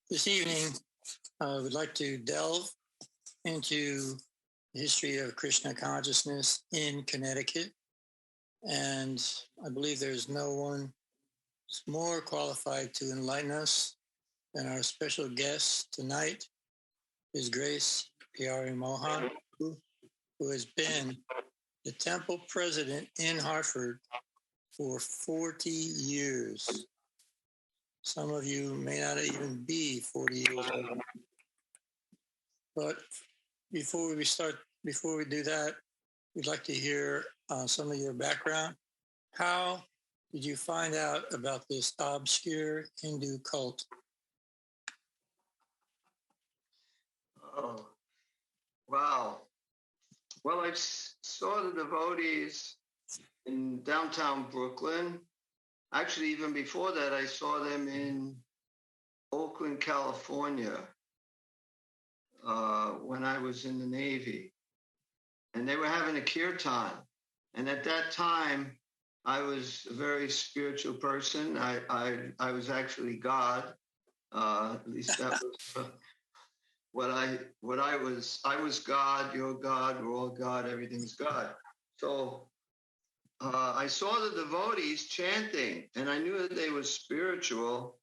This evening, I would like to delve into the history of Krishna consciousness in Connecticut. And I believe there's no one more qualified to enlighten us than our special guest tonight, His Grace Pyari Mohan, who has been the temple president in Hartford for 40 years. Some of you may not even be 40 years old. But before we do that, we'd like to hear some of your background. How did you find out about this obscure Hindu cult? Oh, wow. Well, I saw the devotees in downtown Brooklyn. Actually, even before that, I saw them in Oakland, California, when I was in the Navy. And they were having a kirtan. And at that time, I was a very spiritual person. I was actually God. At least that was what I was. I was God, you're God, we're all God, everything's God. So I saw the devotees chanting, and I knew that they were spiritual.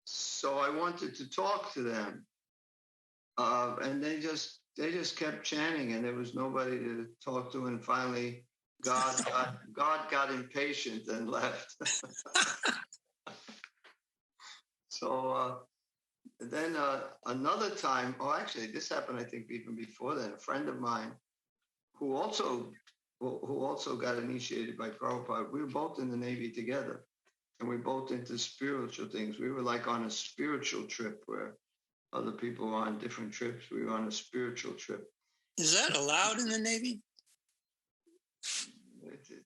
So I wanted to talk to them, and they just kept chanting, and there was nobody to talk to. And finally, God got impatient and left. So then another time, actually, this happened, I think, even before then. A friend of mine who also got initiated by Prabhupada. We were both in the Navy together, and we both into spiritual things. We were like on a spiritual trip where other people were on different trips. We were on a spiritual trip. Is that allowed in the Navy?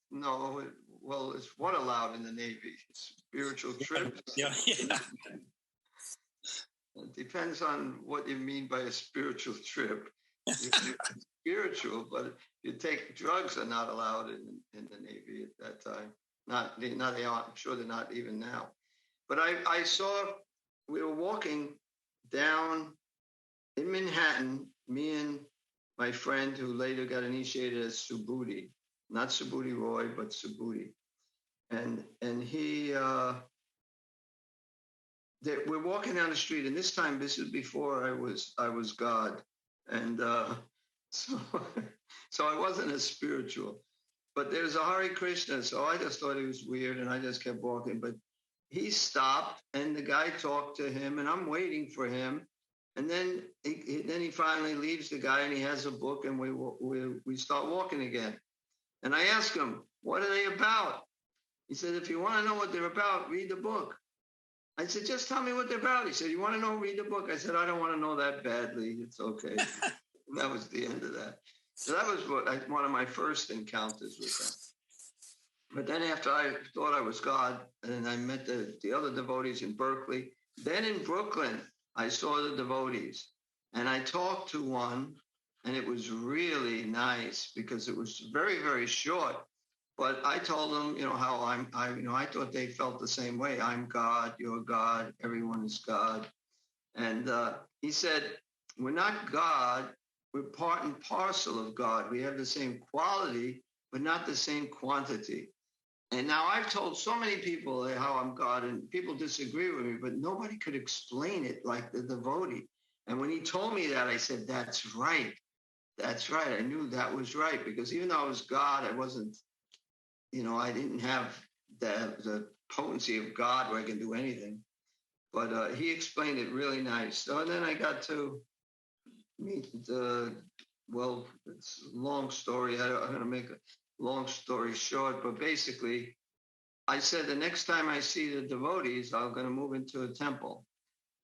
No, well, it's what allowed in the Navy? Spiritual trips. Yeah. It depends on what you mean by a spiritual trip. It's spiritual, but you take drugs are not allowed in the Navy at that time. Not they are. I'm sure they're not even now. But I saw we were walking down in Manhattan. Me and my friend who later got initiated as Subhuti, not Subhuti Roy, but Subhuti, and he. We're walking down the street, and this time, this is before I was God, and so I wasn't as spiritual. But there's a Hare Krishna, so I just thought it was weird, and I just kept walking. But he stopped, and the guy talked to him, and I'm waiting for him, and then he finally leaves the guy, and he has a book, and we start walking again. And I ask him, "What are they about?" He said, "If you want to know what they're about, read the book." I said, "Just tell me what they're about." He said, "You want to know? Read the book." I said, "I don't want to know that badly. It's okay." That was the end of that. So that was one of my first encounters with them. But then after I thought I was God, and I met the other devotees in Berkeley. Then in Brooklyn, I saw the devotees. And I talked to one, and it was really nice because it was very, very short. But I told them, how I thought they felt the same way. I'm God, you're God, everyone is God. And he said, we're not God, we're part and parcel of God. We have the same quality, but not the same quantity. And now I've told so many people how I'm God, and people disagree with me, but nobody could explain it like the devotee. And when he told me that, I said, that's right. That's right. I knew that was right, because even though I was God, I wasn't, I didn't have the potency of God where I can do anything. But he explained it really nice. So then I got to meet it's a long story. I'm going to make a long story short, but basically, I said the next time I see the devotees, I'm going to move into a temple.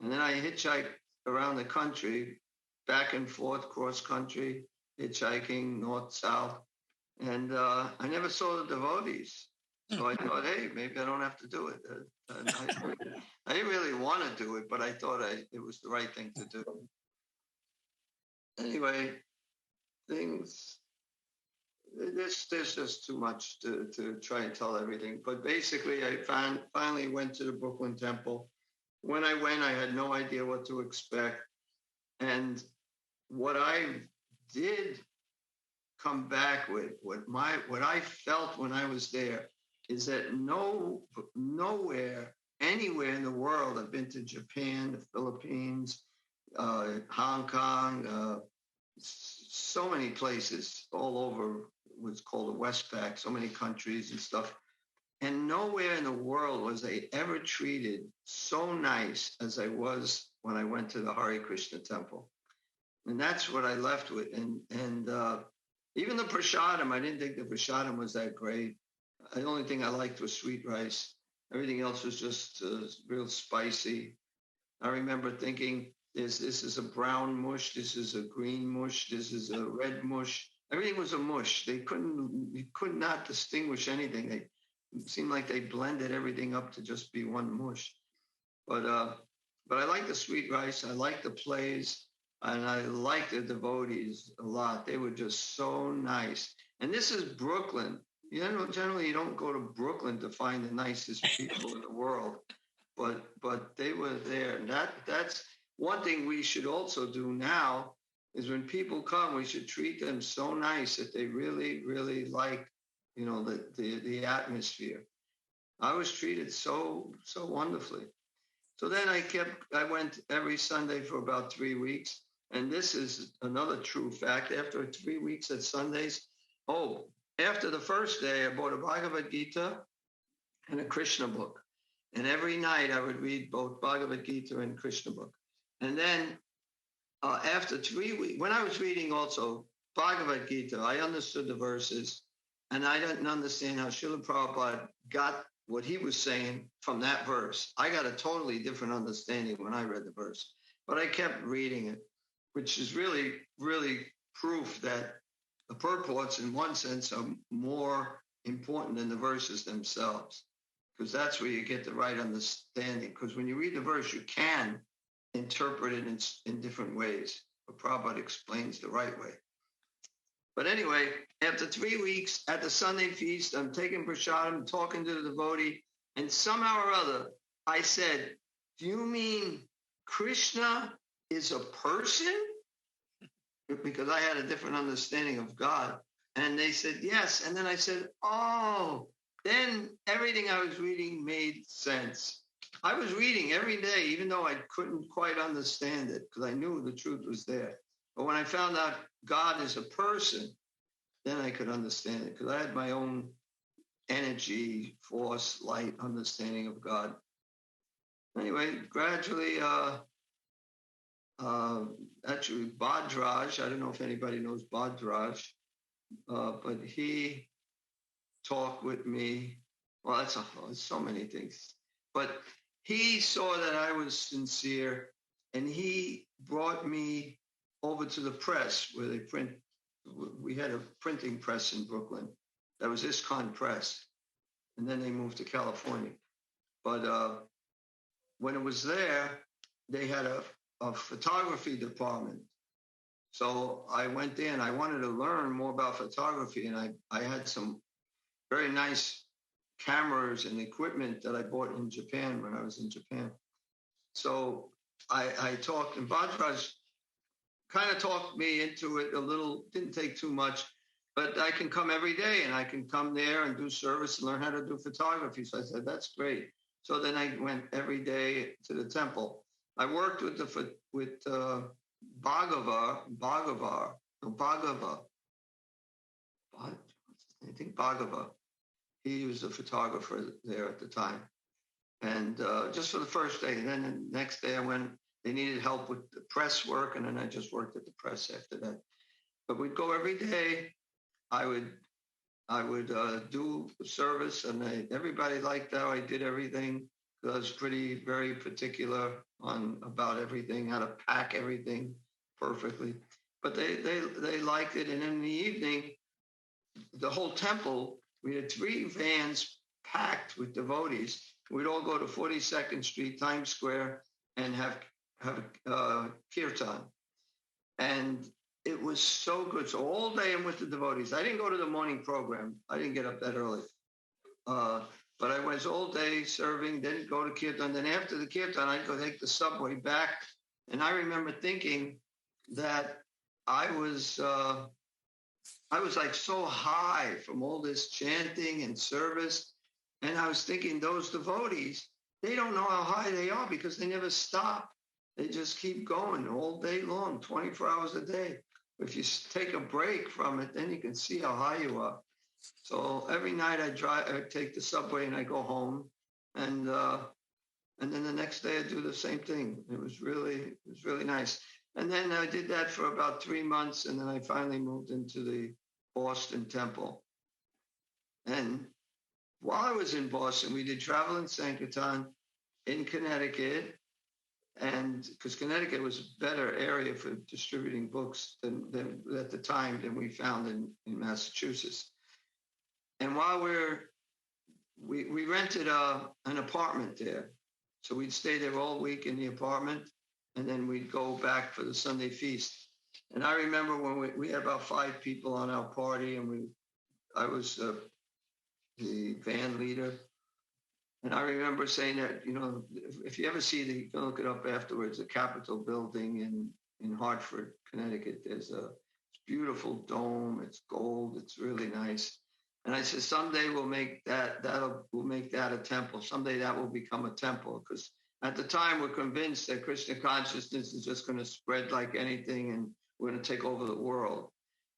And then I hitchhiked around the country, back and forth, cross country, hitchhiking, north, south. And I never saw the devotees. So I thought, hey, maybe I don't have to do it. I didn't really want to do it, but I thought it was the right thing to do. Anyway, there's just too much to try and tell everything. But basically, I finally went to the Brooklyn Temple. when I went, I had no idea what to expect. And what I did come back with, what I felt when I was there, is that nowhere, anywhere in the world, I've been to Japan, the Philippines, Hong Kong, so many places all over what's called the Westpac, so many countries and stuff. And nowhere in the world was I ever treated so nice as I was when I went to the Hare Krishna temple. And that's what I left with. And even the prasadam, I didn't think the prasadam was that great. The only thing I liked was sweet rice. Everything else was just real spicy. I remember thinking, this is a brown mush, this is a green mush, this is a red mush. Everything was a mush. You could not distinguish anything. It seemed like they blended everything up to just be one mush. But I like the sweet rice. I like the plays, and I like the devotees a lot. They were just so nice. And this is Brooklyn. You know, generally you don't go to Brooklyn to find the nicest people in the world, but they were there. And that's one thing we should also do now is when people come, we should treat them so nice that they really, really like, you know, the atmosphere. I was treated so wonderfully. So then I went every Sunday for about 3 weeks. And this is another true fact. After 3 weeks at Sundays, after the first day, I bought a Bhagavad Gita and a Krishna book. And every night I would read both Bhagavad Gita and Krishna book. And then after 3 weeks, when I was reading also Bhagavad Gita, I understood the verses, and I didn't understand how Srila Prabhupada got what he was saying from that verse. I got a totally different understanding when I read the verse, but I kept reading it, which is really, really proof that the purports in one sense are more important than the verses themselves, because that's where you get the right understanding. Because when you read the verse, you can interpret it in different ways, but Prabhupada explains the right way. But anyway, after 3 weeks at the Sunday feast, I'm taking prasadam, talking to the devotee, and somehow or other, I said, "Do you mean Krishna is a person?" Because I had a different understanding of God. And they said, "Yes." And then I said, "Oh," then everything I was reading made sense. I was reading every day, even though I couldn't quite understand it, because I knew the truth was there. But when I found out God is a person, then I could understand it, because I had my own energy, force, light understanding of God. Anyway, gradually, actually, Bhadraj, I don't know if anybody knows Bhadraj, but he talked with me. Well, it's so many things. But he saw that I was sincere, and he brought me over to the press where they print. We had a printing press in Brooklyn. That was ISKCON Press. And then they moved to California. But when it was there, they had a photography department. So I went there and I wanted to learn more about photography. And I had some very nice cameras and equipment that I bought in Japan when I was in Japan. So I talked, and Bhadraj kind of talked me into it a little, didn't take too much, but I can come every day and I can come there and do service and learn how to do photography. So I said, that's great. So then I went every day to the temple. I worked with Bhagava, I think Bhagava. He was a photographer there at the time. And just for the first day. And then the next day I went, they needed help with the press work. And then I just worked at the press after that. But we'd go every day. I would do service, and everybody liked how I did everything. I was very particular about everything, how to pack everything perfectly. But they liked it. And in the evening, the whole temple, we had 3 vans packed with devotees. We'd all go to 42nd Street, Times Square, and have kirtan. And it was so good. So all day I'm with the devotees. I didn't go to the morning program. I didn't get up that early. But I was all day serving, didn't go to kirtan. Then after the kirtan, I'd go take the subway back. And I remember thinking that I was like so high from all this chanting and service. And I was thinking those devotees, they don't know how high they are because they never stop. They just keep going all day long, 24 hours a day. If you take a break from it, then you can see how high you are. So every night I take the subway and I go home, and then the next day I do the same thing. It was really nice. And then I did that for about 3 months, and then I finally moved into the Boston Temple. And while I was in Boston, we did travel in Sankirtan in Connecticut, and because Connecticut was a better area for distributing books than at the time than we found in Massachusetts. And while we rented an apartment there, so we'd stay there all week in the apartment, and then we'd go back for the Sunday feast. And I remember when we had about 5 people on our party, and I was the band leader. And I remember saying that, if you ever see you can look it up afterwards, the Capitol building in Hartford, Connecticut, there's a beautiful dome. It's gold. It's really nice. And I said, someday we'll make that a temple. Someday that will become a temple. Because at the time we're convinced that Krishna consciousness is just going to spread like anything and we're going to take over the world.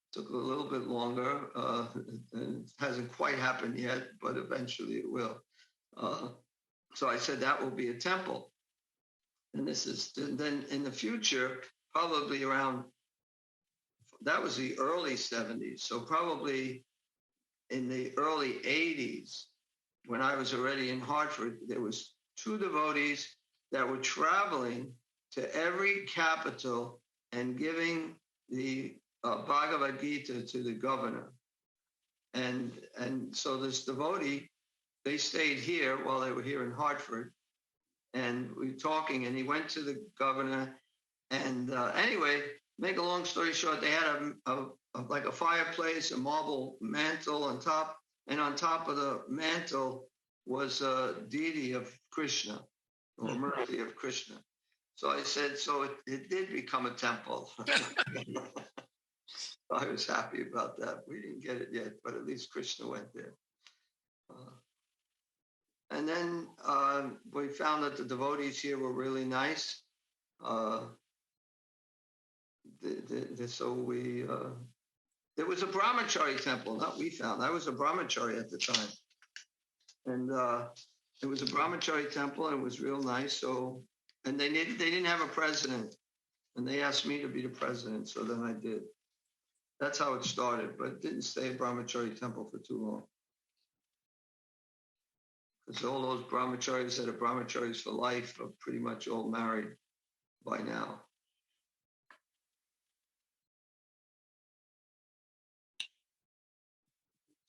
It took a little bit longer. It hasn't quite happened yet, but eventually it will. So I said that will be a temple. And then in the future, probably around, that was the early 70s. So probably in the early 80s, when I was already in Hartford, there was 2 devotees that were traveling to every capital and giving the Bhagavad Gita to the governor. And so this devotee, they stayed here while they were here in Hartford, and we were talking, and he went to the governor. And anyway, make a long story short, they had like a fireplace, a marble mantle on top, and on top of the mantle was a deity of Krishna, or Murti of Krishna. So I said, so it did become a temple. I was happy about that. We didn't get it yet, but at least Krishna went there. And then we found that the devotees here were really nice. There was a brahmachari temple, not we found. I was a brahmachari at the time. And it was a brahmachari temple, and it was real nice. So, and they didn't have a president. And they asked me to be the president, so then I did. That's how it started, but it didn't stay a brahmachari temple for too long. Because all those brahmacharis that are brahmacharis for life are pretty much all married by now.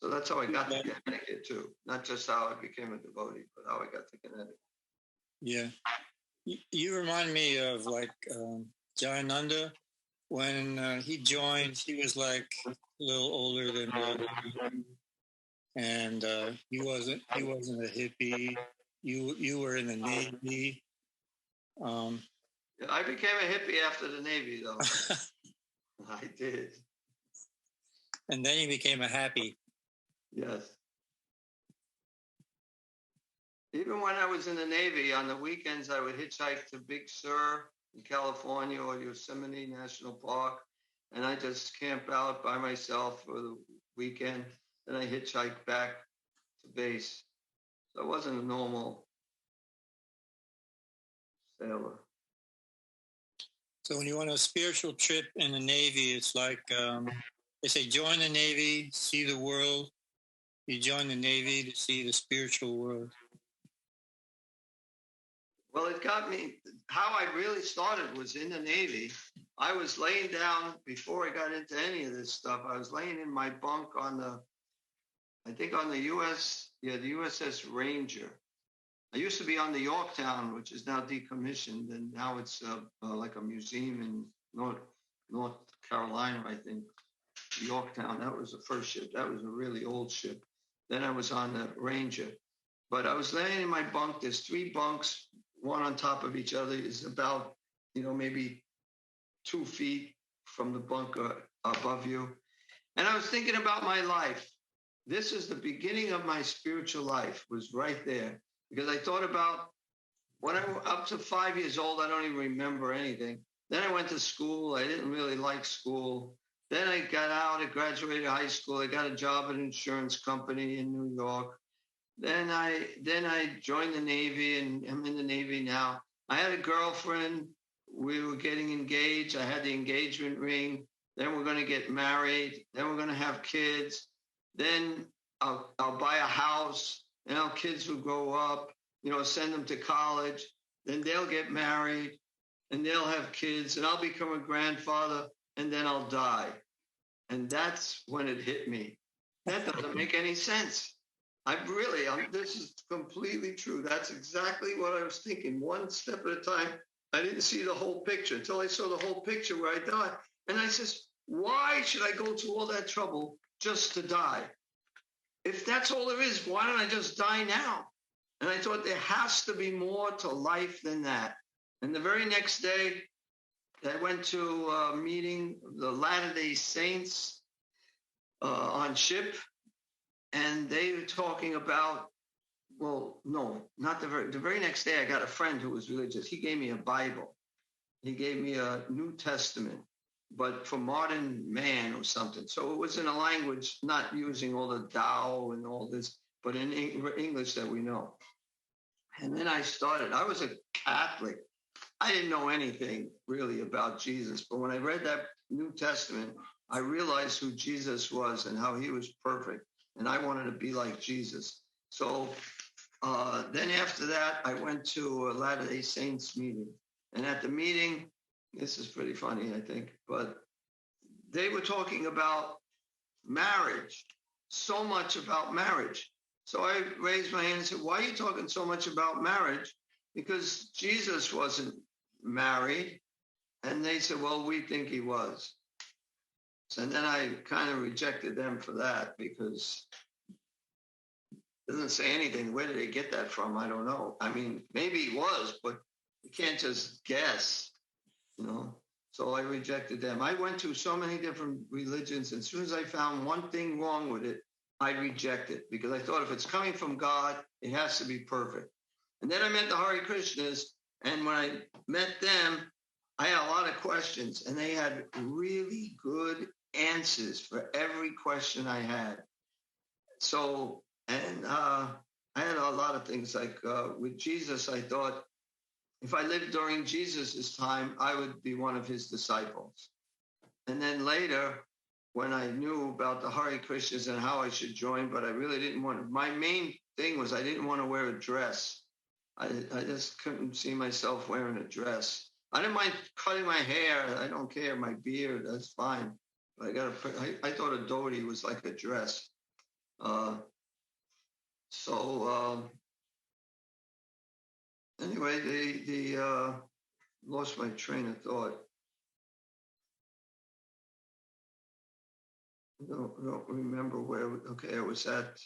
So that's how I got to Connecticut too. Not just how I became a devotee, but how I got to Connecticut. Yeah. You remind me of like Jayananda. When he joined, he was like a little older than me. And he wasn't a hippie. You were in the Navy. I became a hippie after the Navy, though. I did. And then he became a happy. Yes. Even when I was in the Navy, on the weekends, I would hitchhike to Big Sur in California or Yosemite National Park, and I just camp out by myself for the weekend. Then I hitchhiked back to base. So I wasn't a normal sailor. So when you want a spiritual trip in the Navy, it's like they say, join the Navy, see the world. You join the Navy to see the spiritual world. Well, it got me, how I really started was in the Navy. I was laying down, before I got into any of this stuff, I was laying in my bunk on the USS Ranger. I used to be on the Yorktown, which is now decommissioned, and now it's like a museum in North Carolina, I think. Yorktown, that was the first ship. That was a really old ship. Then I was on the Ranger. But I was laying in my bunk. There's 3 bunks, one on top of each other. Is about, maybe 2 feet from the bunk above you. And I was thinking about my life. This is the beginning of my spiritual life, was right there. Because I thought about when I was up to 5 years old, I don't even remember anything. Then I went to school. I didn't really like school. Then I got out. I graduated high school. I got a job at an insurance company in New York. Then I joined the Navy, and I'm in the Navy now. I had a girlfriend. We were getting engaged. I had the engagement ring. Then we're going to get married. Then we're going to have kids. Then I'll buy a house. Then our kids will grow up, send them to college. Then they'll get married and they'll have kids, and I'll become a grandfather, and then I'll die. And that's when it hit me. That doesn't make any sense. This is completely true. That's exactly what I was thinking. One step at a time. I didn't see the whole picture until I saw the whole picture where I died. And I says, why should I go to all that trouble just to die? If that's all there is, why don't I just die now? And I thought there has to be more to life than that. And the very next day, I went to a meeting, the Latter-day Saints on ship. And they were talking about, well, no, not the very next day, I got a friend who was religious. He gave me a Bible. He gave me a New Testament, but for modern man or something. So it was in a language not using all the Tao and all this, but in English that we know. And then I was a Catholic. I didn't know anything really about Jesus, but when I read that New Testament, I realized who Jesus was and how he was perfect. And I wanted to be like Jesus. So then after that, I went to a Latter-day Saints meeting. And at the meeting, this is pretty funny, I think, but they were talking about marriage, so much about marriage. So I raised my hand and said, why are you talking so much about marriage? Because Jesus wasn't married. And they said, well, we think he was. And then I kind of rejected them for that because it doesn't say anything. Where did they get that from? I don't know. I mean, maybe he was, but you can't just guess, So I rejected them. I went to so many different religions, and as soon as I found one thing wrong with it, I reject it because I thought if it's coming from God, it has to be perfect. And then I met the Hare Krishnas, and when I met them, I had a lot of questions, and they had really good answers for every question I had. So, and I had a lot of things like with Jesus, I thought if I lived during Jesus's time, I would be one of his disciples. And then later, when I knew about the Hare Krishnas and how I should join, but I really didn't want to. My main thing was I didn't want to wear a dress. I just couldn't see myself wearing a dress. I didn't mind cutting my hair. I don't care. My beard, that's fine. But I thought a dhoti was like a dress. Anyway, they lost my train of thought. I don't remember where. Okay, I was at.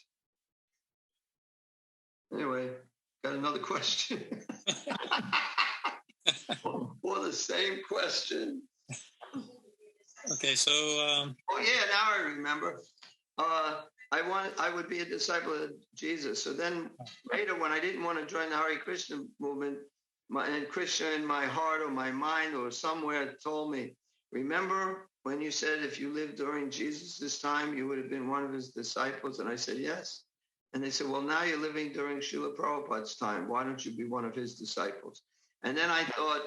Anyway, got another question. Or the same question. Okay, so. Oh yeah, now I remember. I would be a disciple of Jesus. So then later, when I didn't want to join the Hare Krishna movement, and Krishna in my heart or my mind or somewhere told me, remember when you said if you lived during Jesus' time, you would have been one of his disciples? And I said, yes. And they said, well, now you're living during Srila Prabhupada's time. Why don't you be one of his disciples? And then I thought,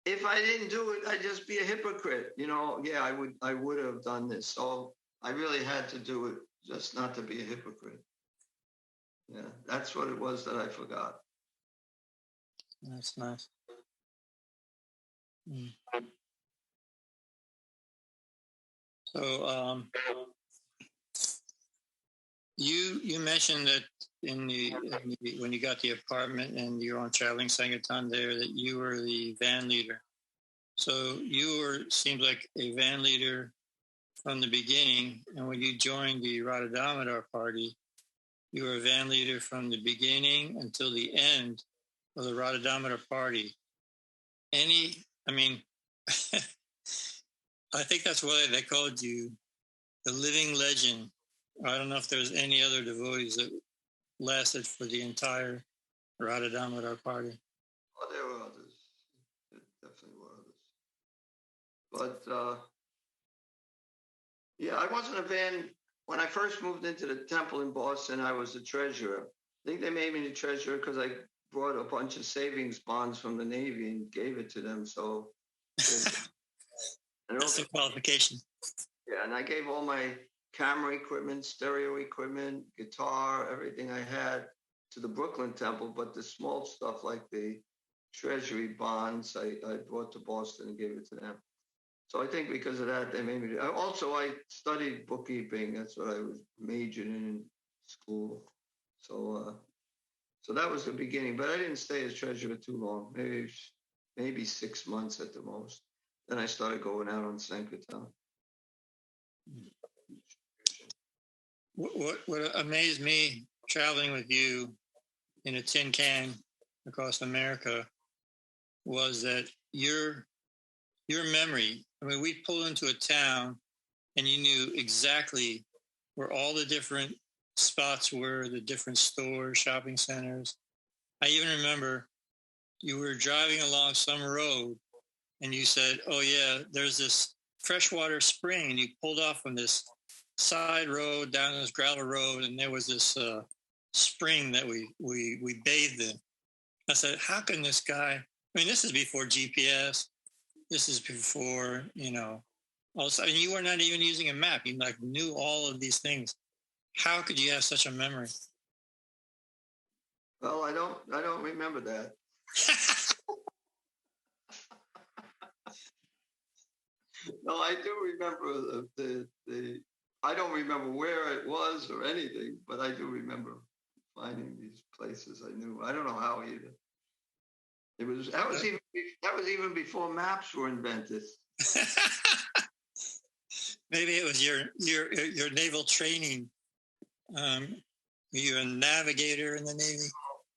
if I didn't do it, I'd just be a hypocrite. Yeah, I would have done this. So I really had to do it just not to be a hypocrite. Yeah, that's what it was that I forgot. That's nice. So you mentioned that when you got the apartment and you're on traveling Sangaton there, that you were the van leader. So seems like a van leader from the beginning, and when you joined the Radha Damodar party, You were a van leader from the beginning until the end of the Radha Damodar party. I think that's why they called you the living legend. I don't know if there's any other devotees that lasted for the entire Radha Damodar party. Oh, there were others. There definitely were others. But yeah, I wasn't a van. When I first moved into the temple in Boston, I was the treasurer. I think they made me the treasurer because I brought a bunch of savings bonds from the Navy and gave it to them. So that's a qualification. Yeah, and I gave all my camera equipment, stereo equipment, guitar, everything I had to the Brooklyn Temple, but the small stuff like the treasury bonds, I brought to Boston and gave it to them. So I think because of that, they made me do. Also, I studied bookkeeping. That's what I was majoring in school. So that was the beginning. But I didn't stay as treasurer too long. Maybe 6 months at the most. Then I started going out on Sankirtan. What amazed me traveling with you in a tin can across America was that your memory. I mean, we pulled into a town and you knew exactly where all the different spots were, the different stores, shopping centers. I even remember you were driving along some road and you said, oh yeah, there's this freshwater spring, and you pulled off on this side road down this gravel road, and there was this spring that we bathed in. I said, how can this guy, I mean, this is before GPS. This is before, all of a sudden you were not even using a map. You knew all of these things. How could you have such a memory? Well, I don't remember that. No, I do remember the I don't remember where it was or anything, but I do remember finding these places I knew. I don't know how either. That was even before maps were invented. Maybe it was your naval training. Were you a navigator in the Navy?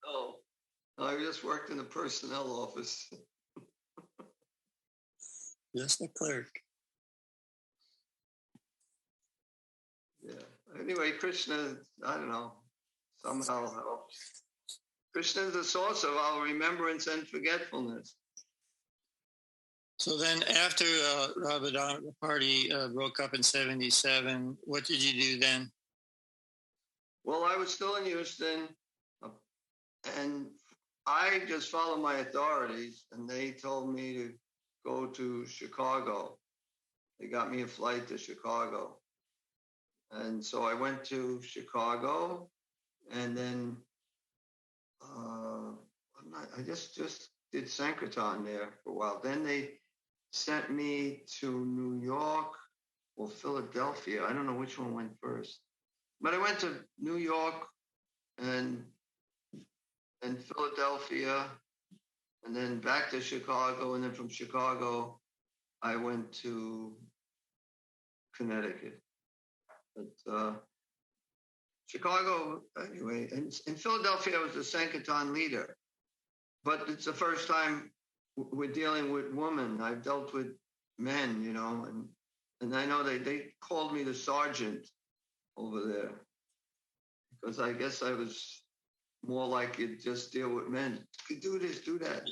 No, I just worked in the personnel office. Just a clerk. Yeah. Anyway, Krishna, I don't know, somehow helps. Krishna is the source of our remembrance and forgetfulness. So then after Ramadan, the party broke up in 77, what did you do then? Well, I was still in Houston, and I just followed my authorities, and they told me to go to Chicago. They got me a flight to Chicago. And so I went to Chicago, and then I just did Sankirtan there for a while. Then they sent me to New York or Philadelphia. I don't know which one went first. But I went to New York and Philadelphia, and then back to Chicago. And then from Chicago, I went to Connecticut. But Chicago, anyway, and in Philadelphia, I was the Sankirtan leader. But it's the first time we're dealing with women. I've dealt with men, and I know they called me the sergeant over there because I guess I was more like you just deal with men. You do this, do that,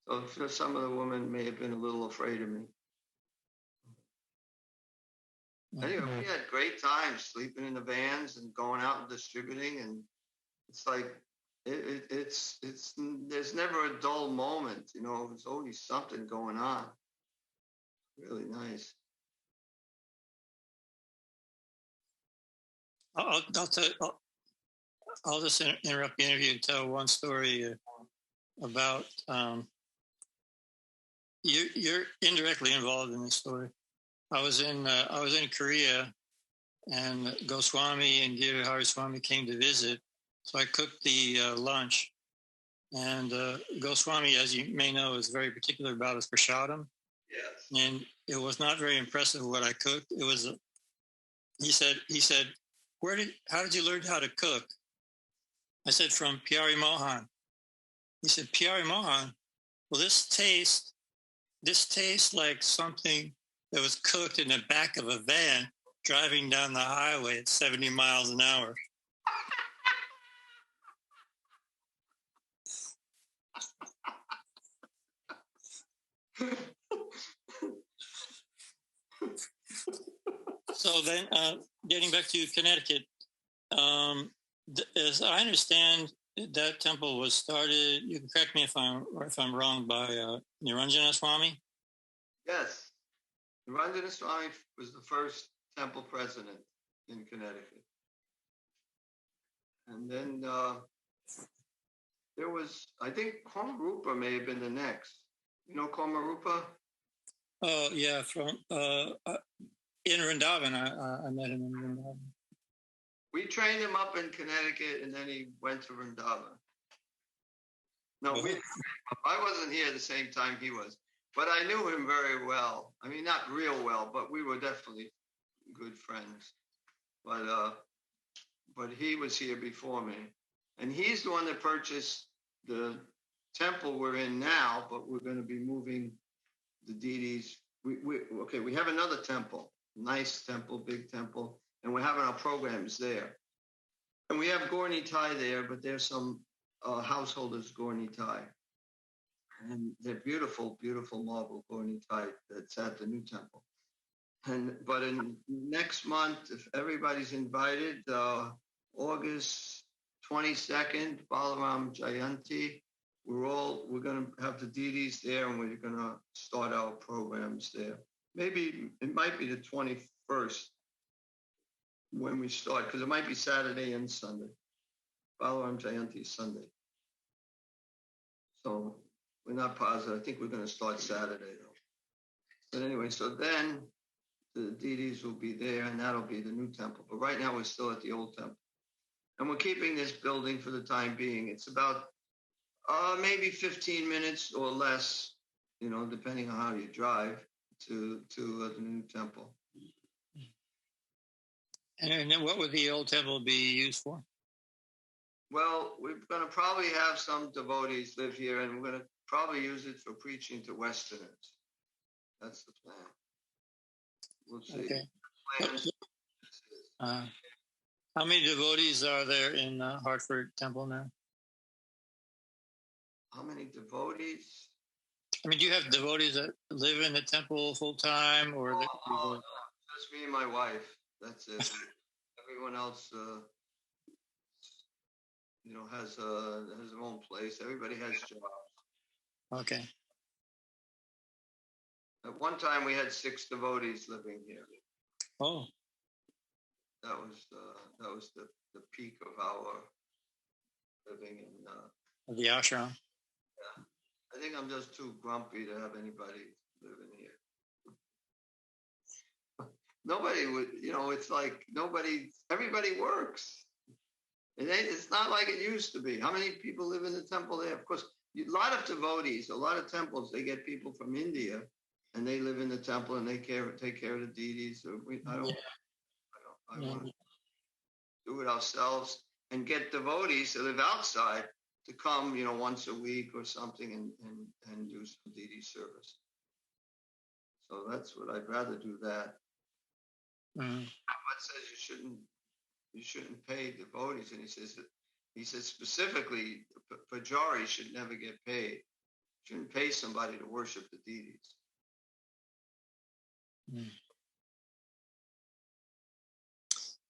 So some of the women may have been a little afraid of me. Anyway, we had great times sleeping in the vans and going out and distributing, and it's like it's there's never a dull moment, There's always something going on. Really nice. I'll just interrupt the interview and tell one story about you're indirectly involved in this story. I was in Korea, and Goswami and Girihari Swami came to visit, so I cooked the lunch. And Goswami, as you may know, is very particular about his prasadam. Yes. And it was not very impressive what I cooked. It was he said, how did you learn how to cook? I said, from Pyari Mohan. He said, Pyari Mohan, well, this tastes like something that was cooked in the back of a van driving down the highway at 70 miles an hour. So then, getting back to Connecticut, as I understand, that temple was started. You can correct me if I'm wrong. By Niranjana Swami. Yes, Niranjana Swami was the first temple president in Connecticut, and then there was, I think, Komarupa may have been the next. You know Komarupa? Oh yeah, from in Vrindavan. I met him in Vrindavan. We trained him up in Connecticut, and then he went to Vrindavan. No, I wasn't here the same time he was, but I knew him very well. I mean, not real well, but we were definitely good friends. But he was here before me, and he's the one that purchased the temple we're in now. But we're going to be moving the deities. We have another temple, nice temple, big temple, and we're having our programs there. And we have Gorni Thai there, but there's some householders Gorni Thai. And they're beautiful, beautiful marble Gorni Thai that's at the new temple. But in next month, if everybody's invited, August 22nd, Balaram Jayanti, we're going to have the deities there, and we're going to start our programs there. Maybe it might be the 21st when we start, because it might be Saturday and Sunday. Balaram Jayanti is Sunday. So we're not positive. I think we're going to start Saturday, though. But anyway, so then the deities will be there, and that'll be the new temple. But right now we're still at the old temple. And we're keeping this building for the time being. It's about maybe 15 minutes or less, depending on how you drive to the new temple. And then what would the old temple be used for? Well, we're going to probably have some devotees live here, and we're going to probably use it for preaching to Westerners. That's the plan. We'll see. Okay. How many devotees are there in Hartford Temple now? How many devotees? I mean, do you have devotees that live in the temple full time, or no, just me and my wife. That's it. Everyone else, has their own place. Everybody has jobs. Okay. At one time, we had 6 devotees living here. Oh. That was the peak of our living in the ashram. Yeah, I think I'm just too grumpy to have anybody living here. Nobody would, it's like everybody works. It's not like it used to be. How many people live in the temple there? Of course, a lot of devotees, a lot of temples, they get people from India, and they live in the temple, and they take care of the deities. So I want to do it ourselves and get devotees that live outside to come, once a week or something and do some deity service. So that's what I'd rather do that. Mm-hmm. Prabhupada says you shouldn't pay devotees, and he says specifically Pyari should never get paid. You shouldn't pay somebody to worship the deities. Mm.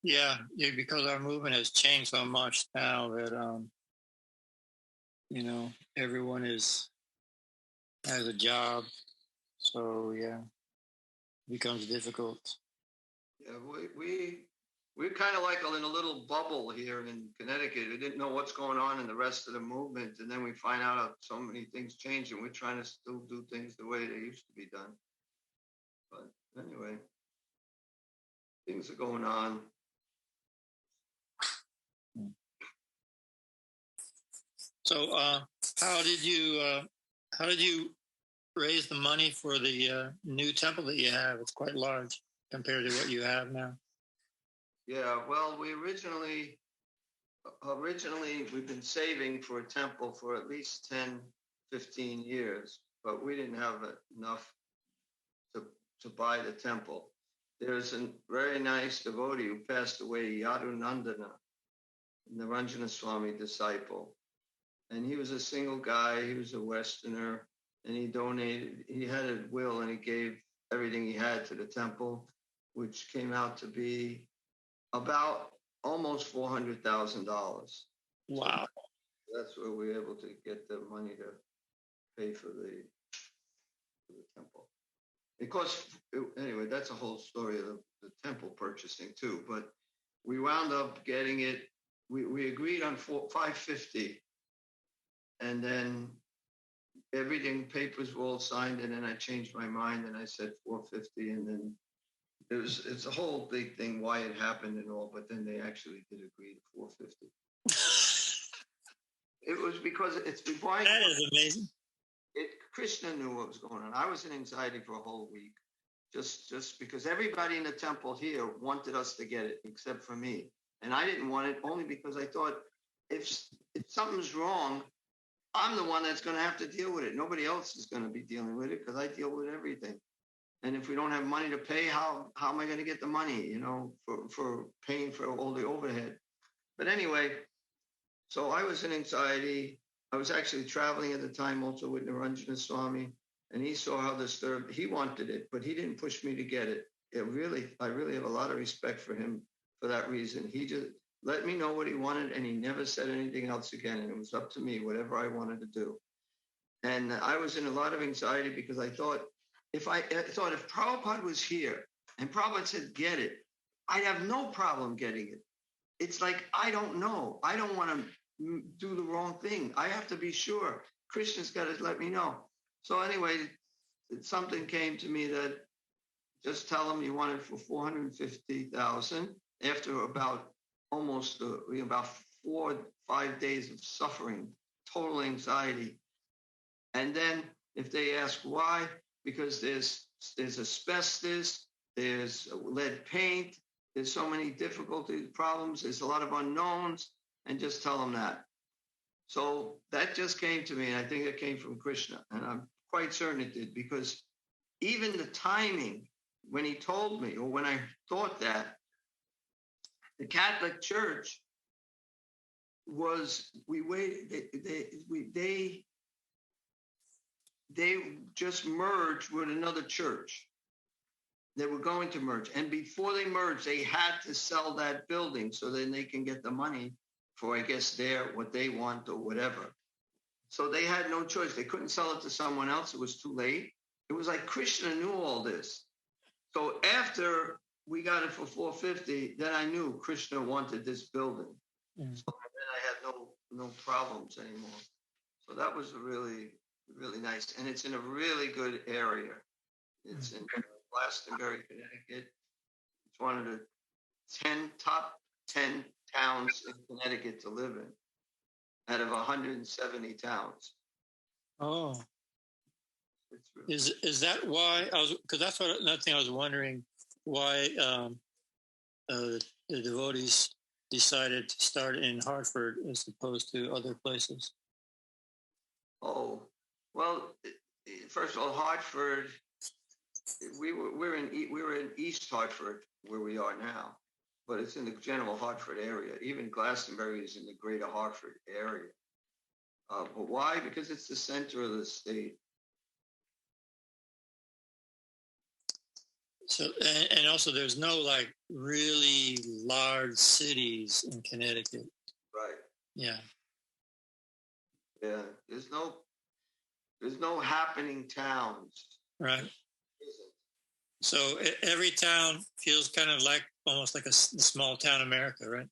Yeah, because our movement has changed so much now that everyone has a job, so yeah, it becomes difficult. Yeah, we're kind of like in a little bubble here in Connecticut. We didn't know what's going on in the rest of the movement, and then we find out how so many things change, and we're trying to still do things the way they used to be done. But anyway, things are going on. So, how did you raise the money for the new temple that you have? It's quite large compared to what you have now. Yeah, well, originally we've been saving for a temple for at least 10, 15 years, but we didn't have enough to, to buy the temple. There's a very nice devotee who passed away, Yadu Nandana, Niranjana Swami disciple. And he was a single guy, he was a Westerner, and he had a will and he gave everything he had to the temple, which came out to be about almost $400,000. Wow. So that's where we were able to get the money to pay for the temple. Of course, anyway, that's a whole story of the temple purchasing too. But we wound up getting it. We agreed on 550, and then everything, papers were all signed, and then I changed my mind and I said 450, and then it's a whole big thing why it happened and all. But then they actually did agree to 450. It was because it's been buying. That is amazing. Krishna knew what was going on. I was in anxiety for a whole week, just because everybody in the temple here wanted us to get it, except for me, and I didn't want it only because I thought if something's wrong, I'm the one that's going to have to deal with it. Nobody else is going to be dealing with it because I deal with everything. And if we don't have money to pay, how am I going to get the money? For paying for all the overhead. But anyway, so I was in anxiety. I was actually traveling at the time also with Niranjana Swami, and he saw how disturbed he wanted it, but he didn't push me to get it. I really have a lot of respect for him for that reason. He just let me know what he wanted, and he never said anything else again. And it was up to me, whatever I wanted to do. And I was in a lot of anxiety because I thought if Prabhupada was here and Prabhupada said, get it, I'd have no problem getting it. It's like, I don't know. I don't want to do the wrong thing. I have to be sure. Krishna's got to let me know. So anyway, something came to me that just tell him you want it for 450,000 after about almost about 4 or 5 days of suffering, total anxiety. And then if they ask why, because there's asbestos, there's lead paint, there's so many difficulties, problems, there's a lot of unknowns, and just tell them that. So that just came to me, and I think it came from Krishna, and I'm quite certain it did, because even the timing when he told me, or when I thought that, the Catholic Church they just merged with another church. They were going to merge. And before they merged, they had to sell that building so then they can get the money for, I guess, what they want or whatever. So they had no choice. They couldn't sell it to someone else. It was too late. It was like Krishna knew all this. So after we got it for 450, then I knew Krishna wanted this building. Mm. So then I had no problems anymore. So that was really, really nice. And it's in a really good area. It's in Glastonbury, Connecticut. It's one of the top 10 towns in Connecticut to live in out of 170 towns. Oh. Really is that why because that's another thing I was wondering why the devotees decided to start in Hartford as opposed to other places? Oh, well, first of all, Hartford, we were in East Hartford where we are now, but it's in the general Hartford area. Even Glastonbury is in the greater Hartford area. But why? Because it's the center of the state. So, and also there's no like really large cities in Connecticut. Right. Yeah. Yeah. There's no happening towns. Right. So every town feels kind of like almost like a small town America, right?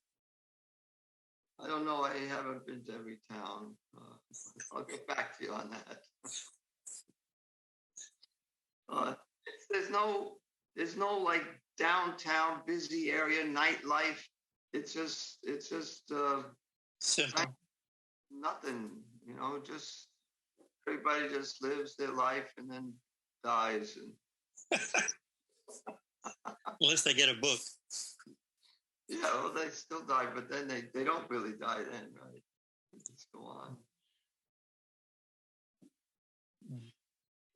I don't know. I haven't been to every town. I'll get back to you on that. There's no like downtown busy area nightlife. It's just simple. Nothing, just everybody just lives their life and then dies. Unless they get a book. Yeah, well, they still die, but then they don't really die then, right? Let's go on.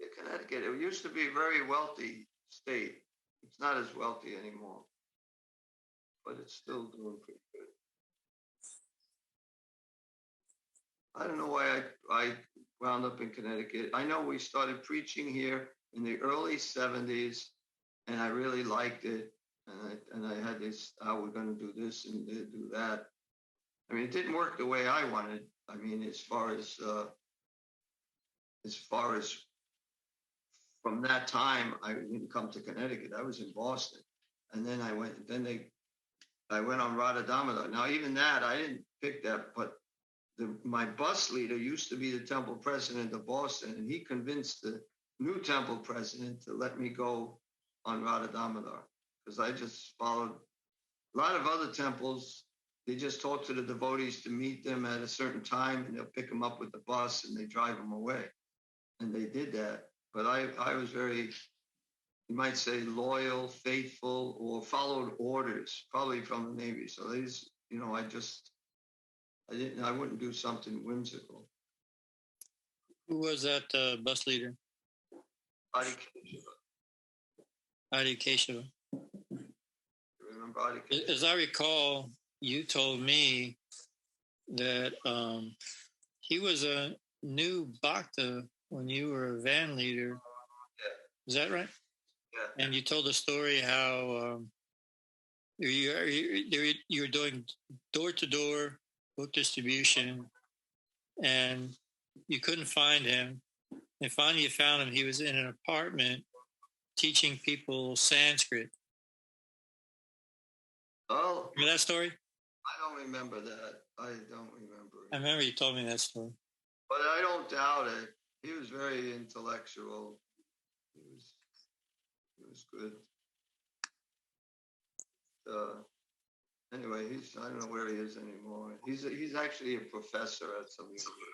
Yeah, Connecticut, it used to be a very wealthy state. It's not as wealthy anymore, but it's still doing pretty good. I don't know why I wound up in Connecticut. I know we started preaching here in the early 70s, and I really liked it. And I had this, how we're going to do this and do that. I mean, it didn't work the way I wanted. I mean, as far as from that time, I didn't come to Connecticut. I was in Boston, and then I went. I went on Radha Damodar. Now, even that, I didn't pick that, but my bus leader used to be the temple president of Boston, and he convinced the new temple president to let me go on Radha Damodar because I just followed a lot of other temples. They just talk to the devotees to meet them at a certain time, and they'll pick them up with the bus and they drive them away. And they did that. But I was very, you might say, loyal, faithful, or followed orders, probably from the Navy. So these, I wouldn't do something whimsical. Who was that bus leader? Adi Keshava. Adi Keshava. You remember Adi Keshava? As I recall, you told me that he was a new bhakta when you were a van leader. Yeah. Is that right? Yeah. And you told the story how you were doing door-to-door book distribution, and you couldn't find him. And finally you found him. He was in an apartment teaching people Sanskrit. Oh. Remember that story? I don't remember that. I don't remember it. I remember you told me that story. But I don't doubt it. He was very intellectual. He was good. Anyway, I don't know where he is anymore. He's actually a professor at some university.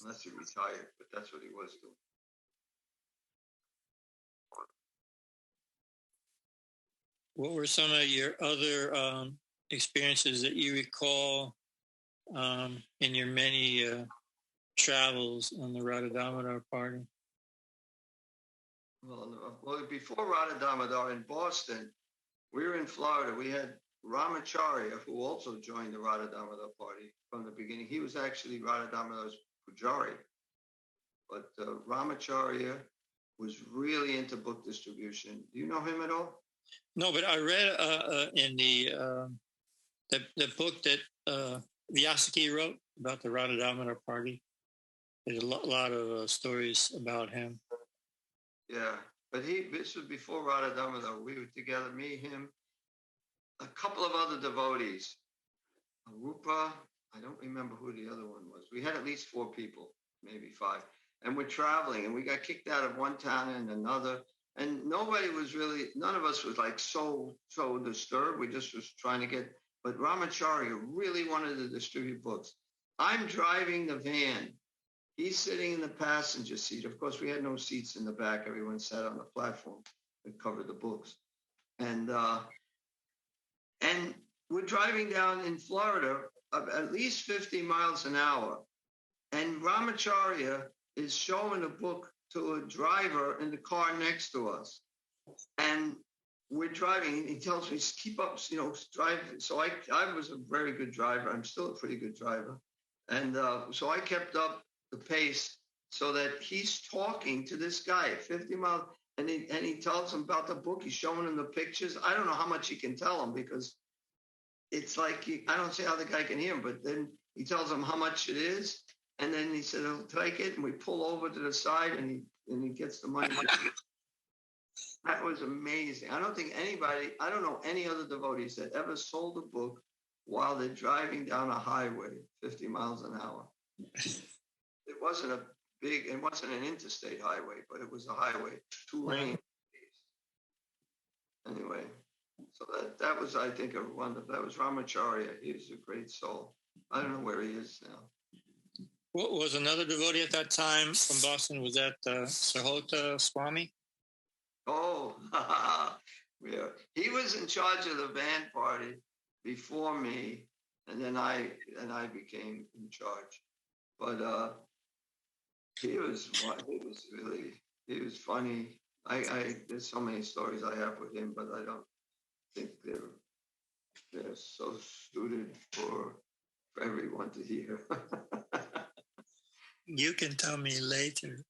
Unless he retired, but that's what he was doing. What were some of your other experiences that you recall in your many travels on the Radha Damodar party? Well, before Radha Damodar in Boston, we were in Florida. We had Ramacharya, who also joined the Radha Damodar party from the beginning. He was actually Radha Damodar's pujari. But Ramacharya was really into book distribution. Do you know him at all? No, but I read in the book that Vyasaki wrote about the Radha Damodar party. There's a lot of stories about him. Yeah, but this was before Radha Damodar. We were together, me, him, a couple of other devotees. Rupa, I don't remember who the other one was. We had at least 4 people, maybe 5. And we're traveling, and we got kicked out of one town and another. And none of us was like so disturbed. We just was trying to get, but Ramacharya really wanted to distribute books. I'm driving the van. He's sitting in the passenger seat. Of course, we had no seats in the back. Everyone sat on the platform that covered the books. And we're driving down in Florida at least 50 miles an hour. And Ramacharya is showing a book to a driver in the car next to us. And we're driving. He tells me, keep up, drive. So I was a very good driver. I'm still a pretty good driver. And so I kept up the pace so that he's talking to this guy at 50 miles. And he tells him about the book. He's showing him the pictures. I don't know how much he can tell him because it's like, I don't see how the guy can hear him, but then he tells him how much it is. And then he said, he'll take it. And we pull over to the side and he gets the money. That was amazing. I don't know any other devotees that ever sold a book while they're driving down a highway 50 miles an hour. It wasn't an interstate highway, but it was a highway, 2 lanes. Anyway, so that was, I think, that was Ramacharya. He was a great soul. I don't know where he is now. What was another devotee at that time from Boston? Was that Sahota Swami? Oh, He was in charge of the van party before me, and then I became in charge. But he was funny. I there's so many stories I have with him, but I don't think they're so suited for everyone to hear. You can tell me later.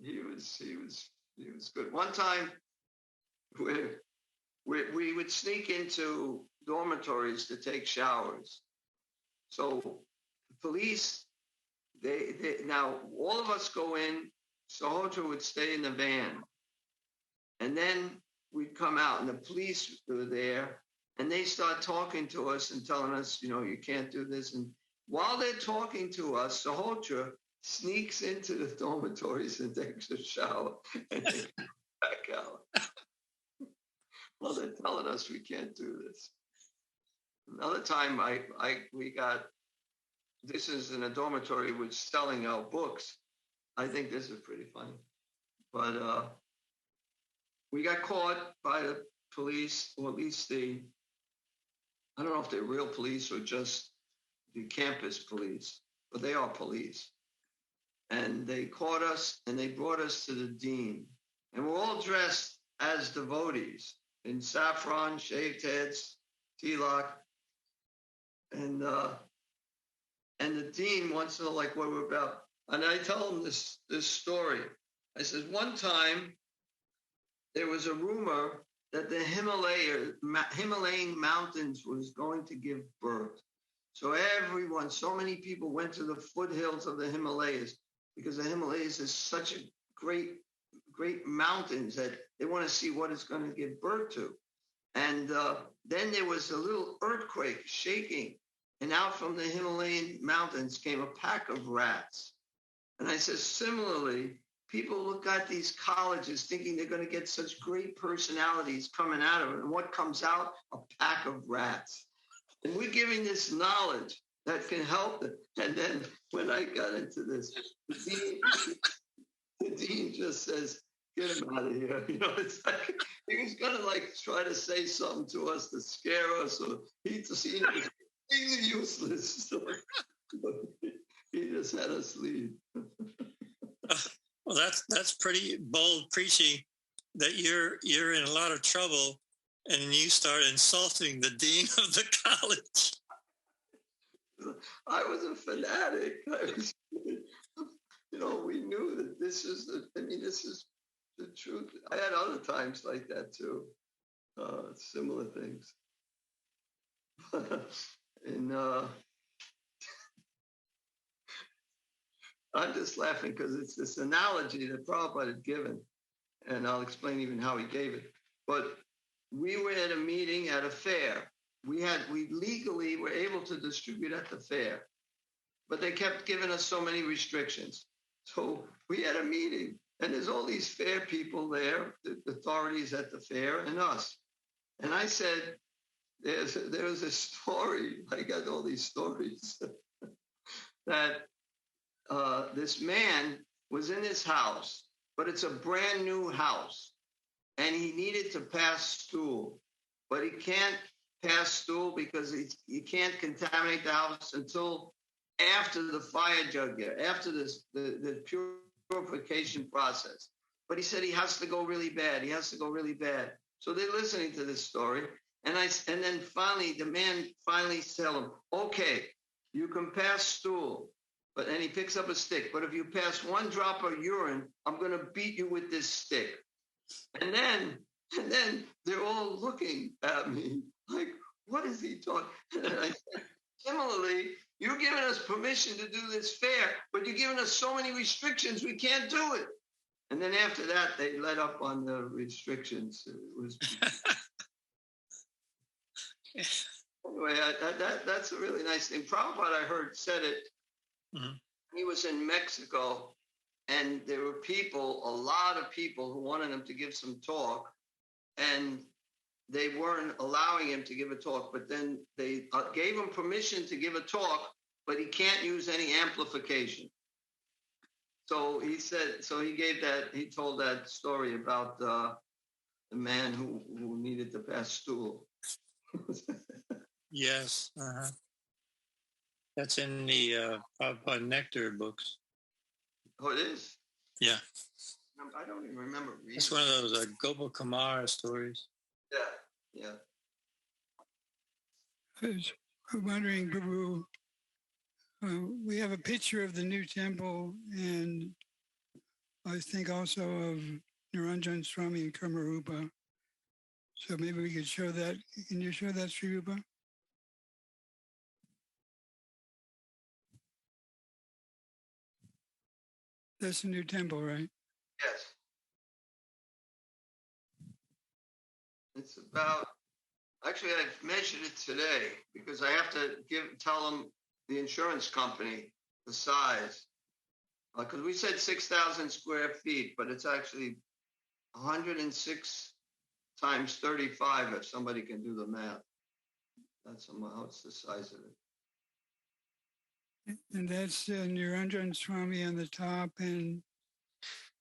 He was good. One time, we would sneak into dormitories to take showers. So police, they now all of us go in. Sahotra would stay in the van, and then we'd come out, and the police were there, and they start talking to us and telling us, you can't do this. And while they're talking to us, Sahotra sneaks into the dormitories and takes a shower and they come back out. Well, they're telling us we can't do this. Another time, this is in a dormitory with selling out books. I think this is pretty funny. But we got caught by the police, or at least I don't know if they're real police or just the campus police, but they are police. And they caught us and they brought us to the dean. And we're all dressed as devotees in saffron, shaved heads, tilak. And the dean wants to know what we're about. And I tell him this story. I said, one time there was a rumor that the Himalayan mountains was going to give birth. So so many people went to the foothills of the Himalayas, because the Himalayas is such a great mountains that they want to see what it's going to give birth to. And then there was a little earthquake shaking, and out from the Himalayan mountains came a pack of rats. And I said, similarly, people look at these colleges thinking they're going to get such great personalities coming out of it. And what comes out? A pack of rats. And we're giving this knowledge that can help them. And then when I got into this, the dean just says, get him out of here. It's like he was going to try to say something to us to scare us. Or he was completely useless. So he just had us leave. Well, that's pretty bold preaching, that you're in a lot of trouble and you start insulting the dean of the college. I was a fanatic. We knew that this is the truth. I had other times like that too, similar things. And I'm just laughing because it's this analogy that Prabhupada had given, and I'll explain even how he gave it. But we were at a meeting at a fair. We legally were able to distribute at the fair, but they kept giving us so many restrictions. So we had a meeting, and there's all these fair people there, the authorities at the fair, and us. And I said, there's a story. I got all these stories that this man was in his house, but it's a brand new house, and he needed to pass stool, but he can't pass stool because he can't contaminate the house until after the fire jug, after the purification process. But he said he has to go really bad. He has to go really bad. So they're listening to this story, and then finally the man tells him, okay, you can pass stool. But then he picks up a stick. But if you pass one drop of urine, I'm going to beat you with this stick. And then they're all looking at me like, what is he talking? And I said, similarly, you're giving us permission to do this fair, but you're giving us so many restrictions, we can't do it. And then after that, they let up on the restrictions. It was anyway. That's a really nice thing. Prabhupada, I heard, said it. Mm-hmm. He was in Mexico, and there were a lot of people who wanted him to give some talk, and they weren't allowing him to give a talk. But then they gave him permission to give a talk, but he can't use any amplification. So he said, so he told that story about the man who needed to pass stool. Yes. Uh-huh. That's in the Nectar books. Oh, it is? Yeah. I don't even remember reading. It's one of those Gopal Kumar stories. Yeah. I was wondering, Prabhu, we have a picture of the new temple, and I think also of Niranjan Swami and Kamarupa. So maybe we could show that. Can you show that, Sri Rupa? That's the new temple, right? Yes. It's about, actually, I measured it today because I have to tell them the insurance company the size. Because we said 6,000 square feet, but it's actually 106 times 35 if somebody can do the math. That's what's the size of it. And that's Niranjan Swami on the top and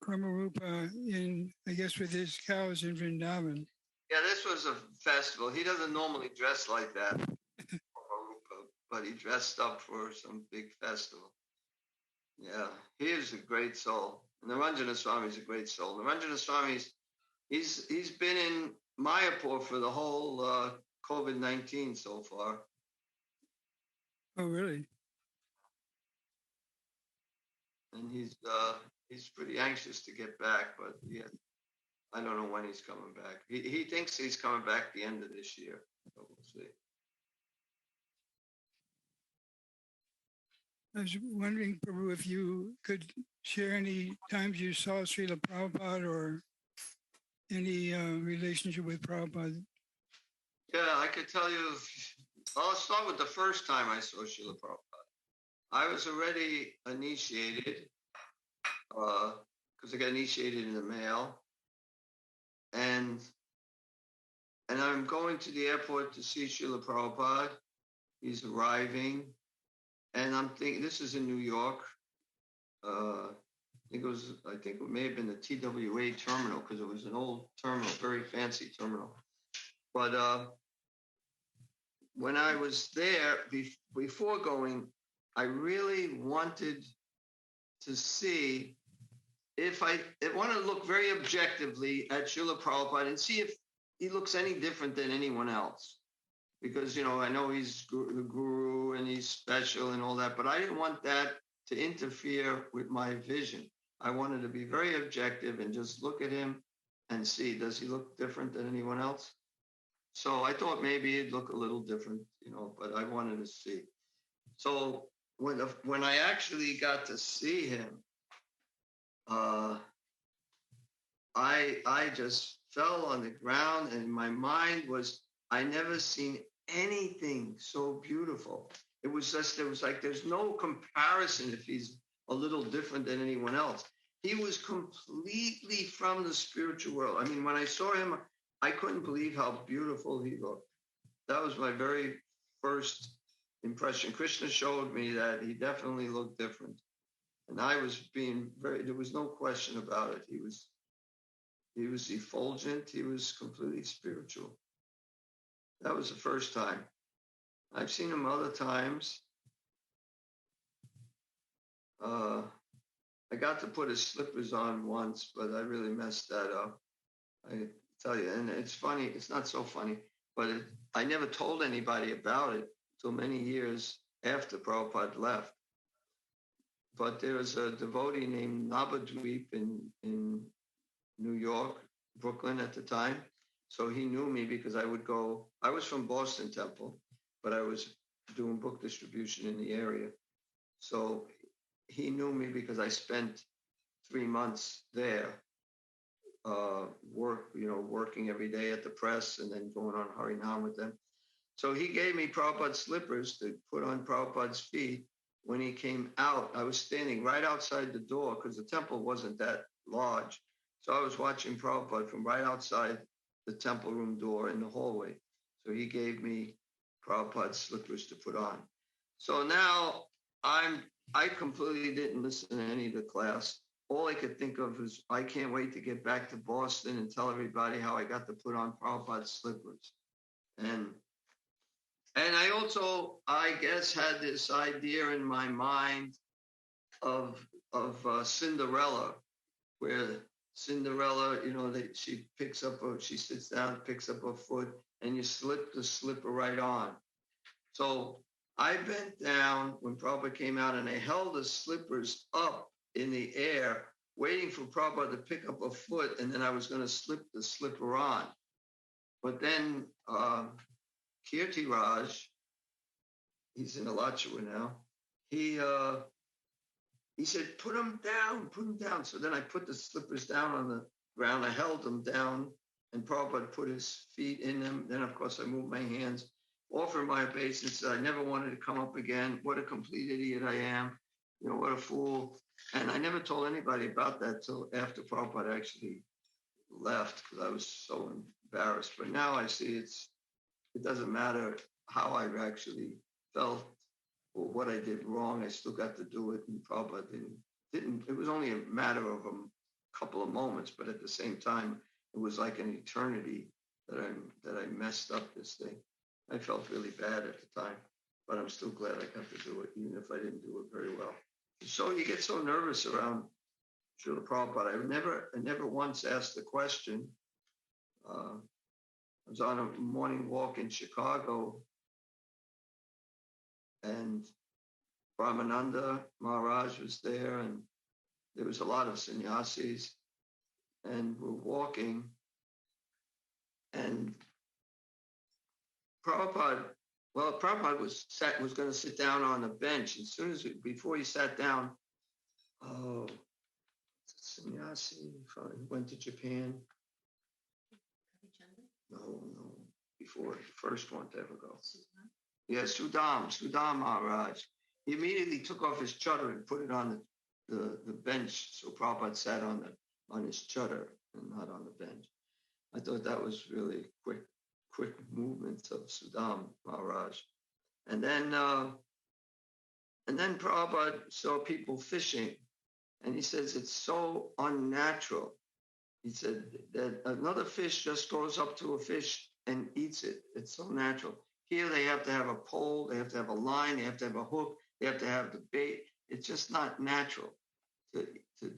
Kamarupa in, I guess, with his cows in Vrindavan. Yeah, this was a festival. He doesn't normally dress like that, but he dressed up for some big festival. Yeah, he is a great soul. Niranjana Swami is a great soul. Niranjana Swami, he's been in Mayapur for the whole COVID-19 so far. Oh, really? And he's pretty anxious to get back, but yeah, I don't know when he's coming back. He thinks he's coming back the end of this year, but we'll see. I was wondering, Prabhu, if you could share any times you saw Srila Prabhupada or any relationship with Prabhupada. Yeah, I could tell you. I'll start with the first time I saw Srila Prabhupada. I was already initiated because I got initiated in the mail, and I'm going to the airport to see Srila Prabhupada. He's arriving, and I'm thinking this is in New York. I think it may have been the TWA terminal because it was an old terminal, very fancy terminal. But when I was there before going, I really wanted to see if I want to look very objectively at Srila Prabhupada and see if he looks any different than anyone else. Because, I know he's the guru and he's special and all that, but I didn't want that to interfere with my vision. I wanted to be very objective and just look at him and see, does he look different than anyone else? So I thought maybe he'd look a little different, but I wanted to see. So when I actually got to see him, I just fell on the ground, and my mind was, I never seen anything so beautiful. It was like there's no comparison if he's a little different than anyone else. He was completely from the spiritual world. I mean, when I saw him, I couldn't believe how beautiful he looked. That was my very first impression. Krishna showed me that he definitely looked different. And I was there was no question about it. He was effulgent. He was completely spiritual. That was the first time. I've seen him other times. I got to put his slippers on once, but I really messed that up. I tell you, and it's funny. It's not so funny, but I never told anybody about it until many years after Prabhupada left. But there was a devotee named Nabadweep in New York, Brooklyn at the time. So he knew me because I was from Boston Temple, but I was doing book distribution in the area. So he knew me because I spent 3 months there, working every day at the press and then going on Harinam with them. So he gave me Prabhupada's slippers to put on Prabhupada's feet. When he came out, I was standing right outside the door because the temple wasn't that large. So I was watching Prabhupada from right outside the temple room door in the hallway. So he gave me Prabhupada's slippers to put on. So now I'm I completely didn't listen to any of the class. All I could think of was, I can't wait to get back to Boston and tell everybody how I got to put on Prabhupada's slippers. And I also, I guess, had this idea in my mind of Cinderella, where Cinderella, you know, she sits down, picks up her foot, and you slip the slipper right on. So I bent down when Prabhupada came out, and I held the slippers up in the air, waiting for Prabhupada to pick up a foot, and then I was going to slip the slipper on. But then Kirti Raj, he's in Alachua now, he said, put them down. So then I put the slippers down on the ground. I held them down, and Prabhupada put his feet in them. Then, of course, I moved my hands, offered my obeisance. I never wanted to come up again. What a complete idiot I am. You know, what a fool. And I never told anybody about that till after Prabhupada actually left, because I was so embarrassed. But now I see it doesn't matter how I actually felt or what I did wrong. I still got to do it, and Prabhupada didn't. It was only a matter of a couple of moments, but at the same time, it was like an eternity that I messed up this thing. I felt really bad at the time, but I'm still glad I got to do it, even if I didn't do it very well. So you get so nervous around Srila Prabhupada. I never once asked the question. I was on a morning walk in Chicago, and Brahmananda Maharaj was there, and there was a lot of sannyasis, and we're walking, and Prabhupada was going to sit down on a bench. Before he sat down, sannyasi went to Japan. No, before the first one to ever go. Yeah, Sudam Maharaj. He immediately took off his chadar and put it on the bench. So Prabhupada sat on his chadar and not on the bench. I thought that was really quick movements of Sudam Maharaj. And then Prabhupada saw people fishing, and he says it's so unnatural. He said that another fish just goes up to a fish and eats it. It's so natural. Here they have to have a pole, they have to have a line, they have to have a hook, they have to have the bait. It's just not natural to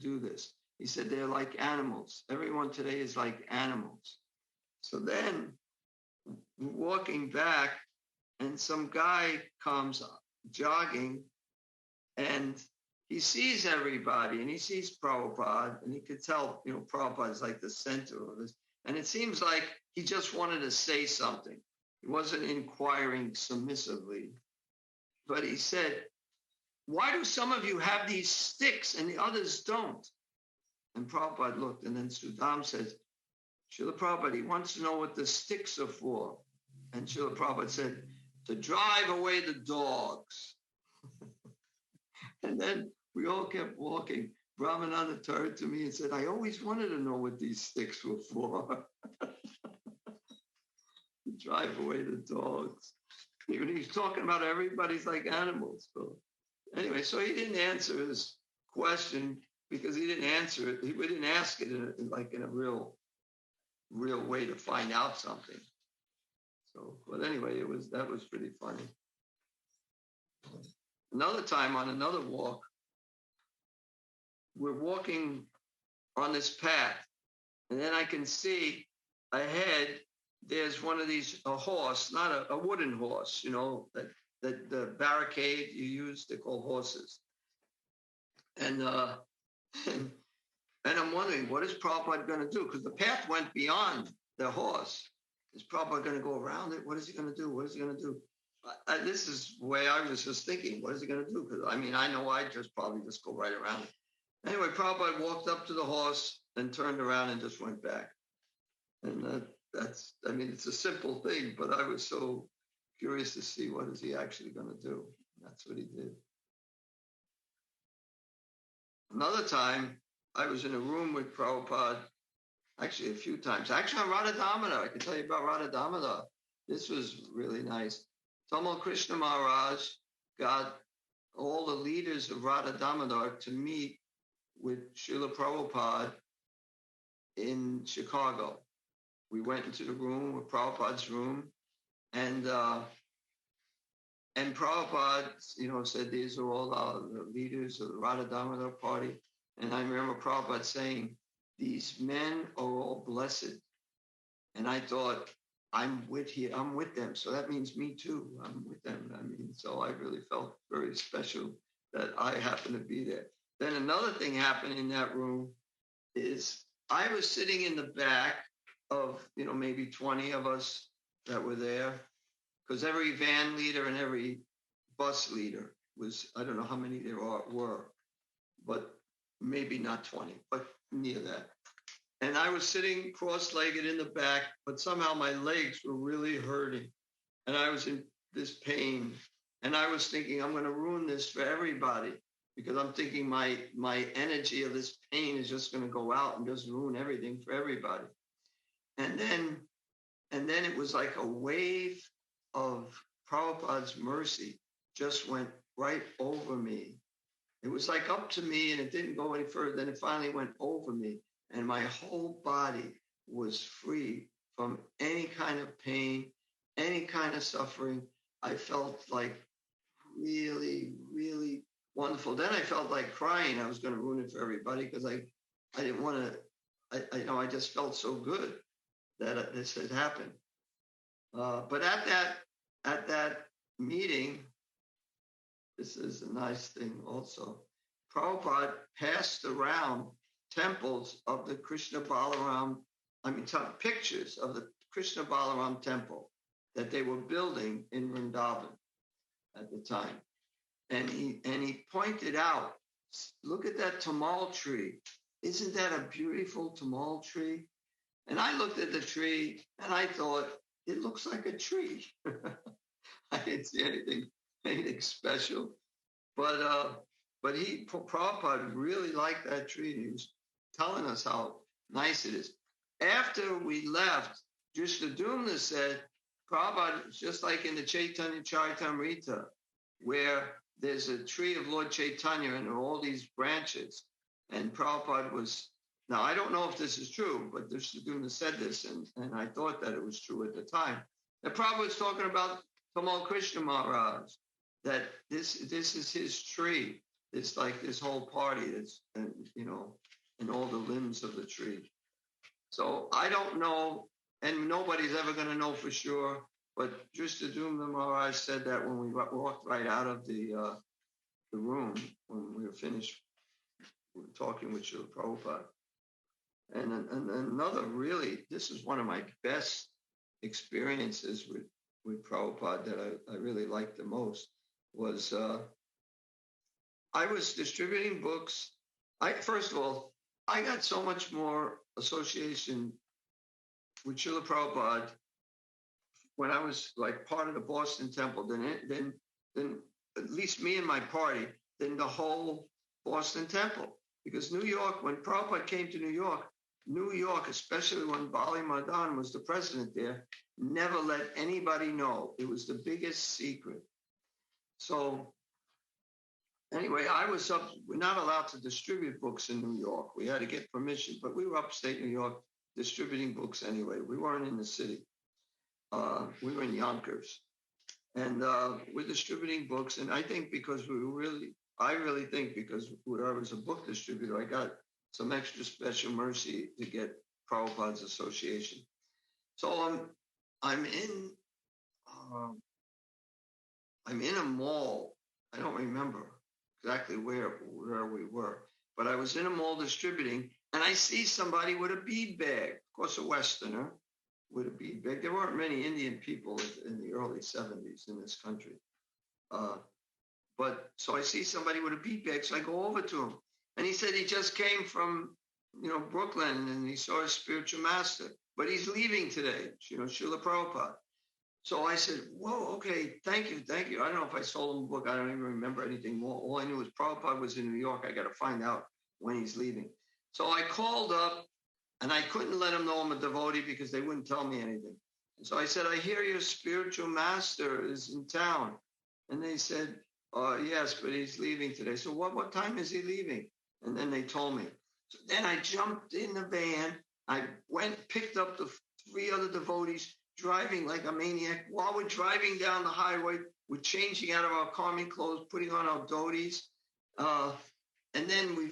do this. He said they're like animals. Everyone today is like animals. So then walking back, and some guy comes jogging, and he sees everybody, and he sees Prabhupada, and he could tell, you know, Prabhupada is like the center of this. And it seems like he just wanted to say something. He wasn't inquiring submissively, but he said, why do some of you have these sticks and the others don't? And Prabhupada looked, and then Sudam says, Srila Prabhupada, he wants to know what the sticks are for. And Srila Prabhupada said, to drive away the dogs. And then we all kept walking. Brahmananda turned to me and said, I always wanted to know what these sticks were for. To drive away the dogs. He's talking about everybody's like animals. So anyway, so he didn't answer his question because he didn't answer it. We didn't ask it in a real way to find out something. So, but anyway, that was pretty funny. Another time on another walk, we're walking on this path, and then I can see ahead, there's one of these, a horse, not a wooden horse, you know, that the barricade you use, they're called horses. And I'm wondering, what is Prabhupada going to do? Because the path went beyond the horse. Is Prabhupada going to go around it? What is he going to do? What is he going to do? This is the way I was just thinking. What is he going to do? Because I mean, I know I'd probably just go right around it. Anyway, Prabhupada walked up to the horse and turned around and just went back. And it's a simple thing, but I was so curious to see what is he actually going to do. That's what he did. Another time, I was in a room with Prabhupada, actually a few times. Actually, on Radha Damodar, I can tell you about Radha Damodar. This was really nice. Tamal Krishna Maharaj got all the leaders of Radha Damodar to meet with Srila Prabhupada in Chicago. We went into the room, with Prabhupada's room, and Prabhupada, said these are all the leaders of the Radha Damodar party. And I remember Prabhupada saying, these men are all blessed. And I thought, I'm with them. So that means me too. I'm with them. I mean, so I really felt very special that I happened to be there. Then another thing happened in that room is I was sitting in the back of, maybe 20 of us that were there, because every van leader and every bus leader was, I don't know how many there were, but maybe not 20, but near that. And I was sitting cross-legged in the back, but somehow my legs were really hurting. And I was in this pain. And I was thinking, I'm going to ruin this for everybody, because I'm thinking my energy of this pain is just going to go out and just ruin everything for everybody. And then it was like a wave of Prabhupada's mercy just went right over me. It was like up to me and it didn't go any further. Then it finally went over me. And my whole body was free from any kind of pain, any kind of suffering. I felt like really, really wonderful. Then I felt like crying. I was going to ruin it for everybody because I didn't want to, I just felt so good that this had happened. But at that meeting, this is a nice thing also, Prabhupada passed around temples of the Krishna Balaram, pictures of the Krishna Balaram temple that they were building in Vrindavan at the time. And he pointed out, look at that tamal tree. Isn't that a beautiful tamal tree? And I looked at the tree and I thought, it looks like a tree. I didn't see anything special. But Prabhupada really liked that tree. He was telling us how nice it is. After we left, Jushdadumna said, Prabhupada, just like in the Chaitanya Charitamrita, where there's a tree of Lord Chaitanya and there are all these branches. And Prabhupada was, now I don't know if this is true, but Jushdadumna said this, and I thought that it was true at the time. And Prabhupada was talking about Tamal Krishna Maharaj, that this is his tree. It's like this whole party that's, and all the limbs of the tree. So I don't know, and nobody's ever going to know for sure, but Jushdadumna Maharaj said that when we walked right out of the room, when we were finished talking with Srila Prabhupada. And another really, this is one of my best experiences with Prabhupada that I really liked the most was I was distributing books. First of all, I got so much more association with Srila Prabhupada when I was like part of the Boston Temple than at least me and my party, than the whole Boston Temple. Because New York, when Prabhupada came to New York, especially when Bali Madan was the president there, never let anybody know. It was the biggest secret. So anyway, we're not allowed to distribute books in New York. We had to get permission, but we were upstate New York distributing books anyway. We weren't in the city. We were in Yonkers. And we're distributing books. And I think because I really think because I was a book distributor, I got some extra special mercy to get Prabhupada's association. So I'm in a mall. I don't remember exactly where we were, but I was in a mall distributing, and I see somebody with a bead bag. Of course, a Westerner with a bead bag. There weren't many Indian people in the early 70s in this country. But so I see somebody with a bead bag, so I go over to him. And he said he just came from, Brooklyn, and he saw his spiritual master, but he's leaving today, Srila Prabhupada. So I said, whoa, okay, thank you. I don't know if I sold him a book. I don't even remember anything more. All I knew was Prabhupada was in New York. I got to find out when he's leaving. So I called up, and I couldn't let him know I'm a devotee because they wouldn't tell me anything. And so I said, I hear your spiritual master is in town. And they said, Yes, but he's leaving today. So what time is he leaving? And then they told me. So then I jumped in the van. I went, picked up the 3 other devotees, driving like a maniac. While we're driving down the highway, we're changing out of our karmic clothes, putting on our dhotis. And then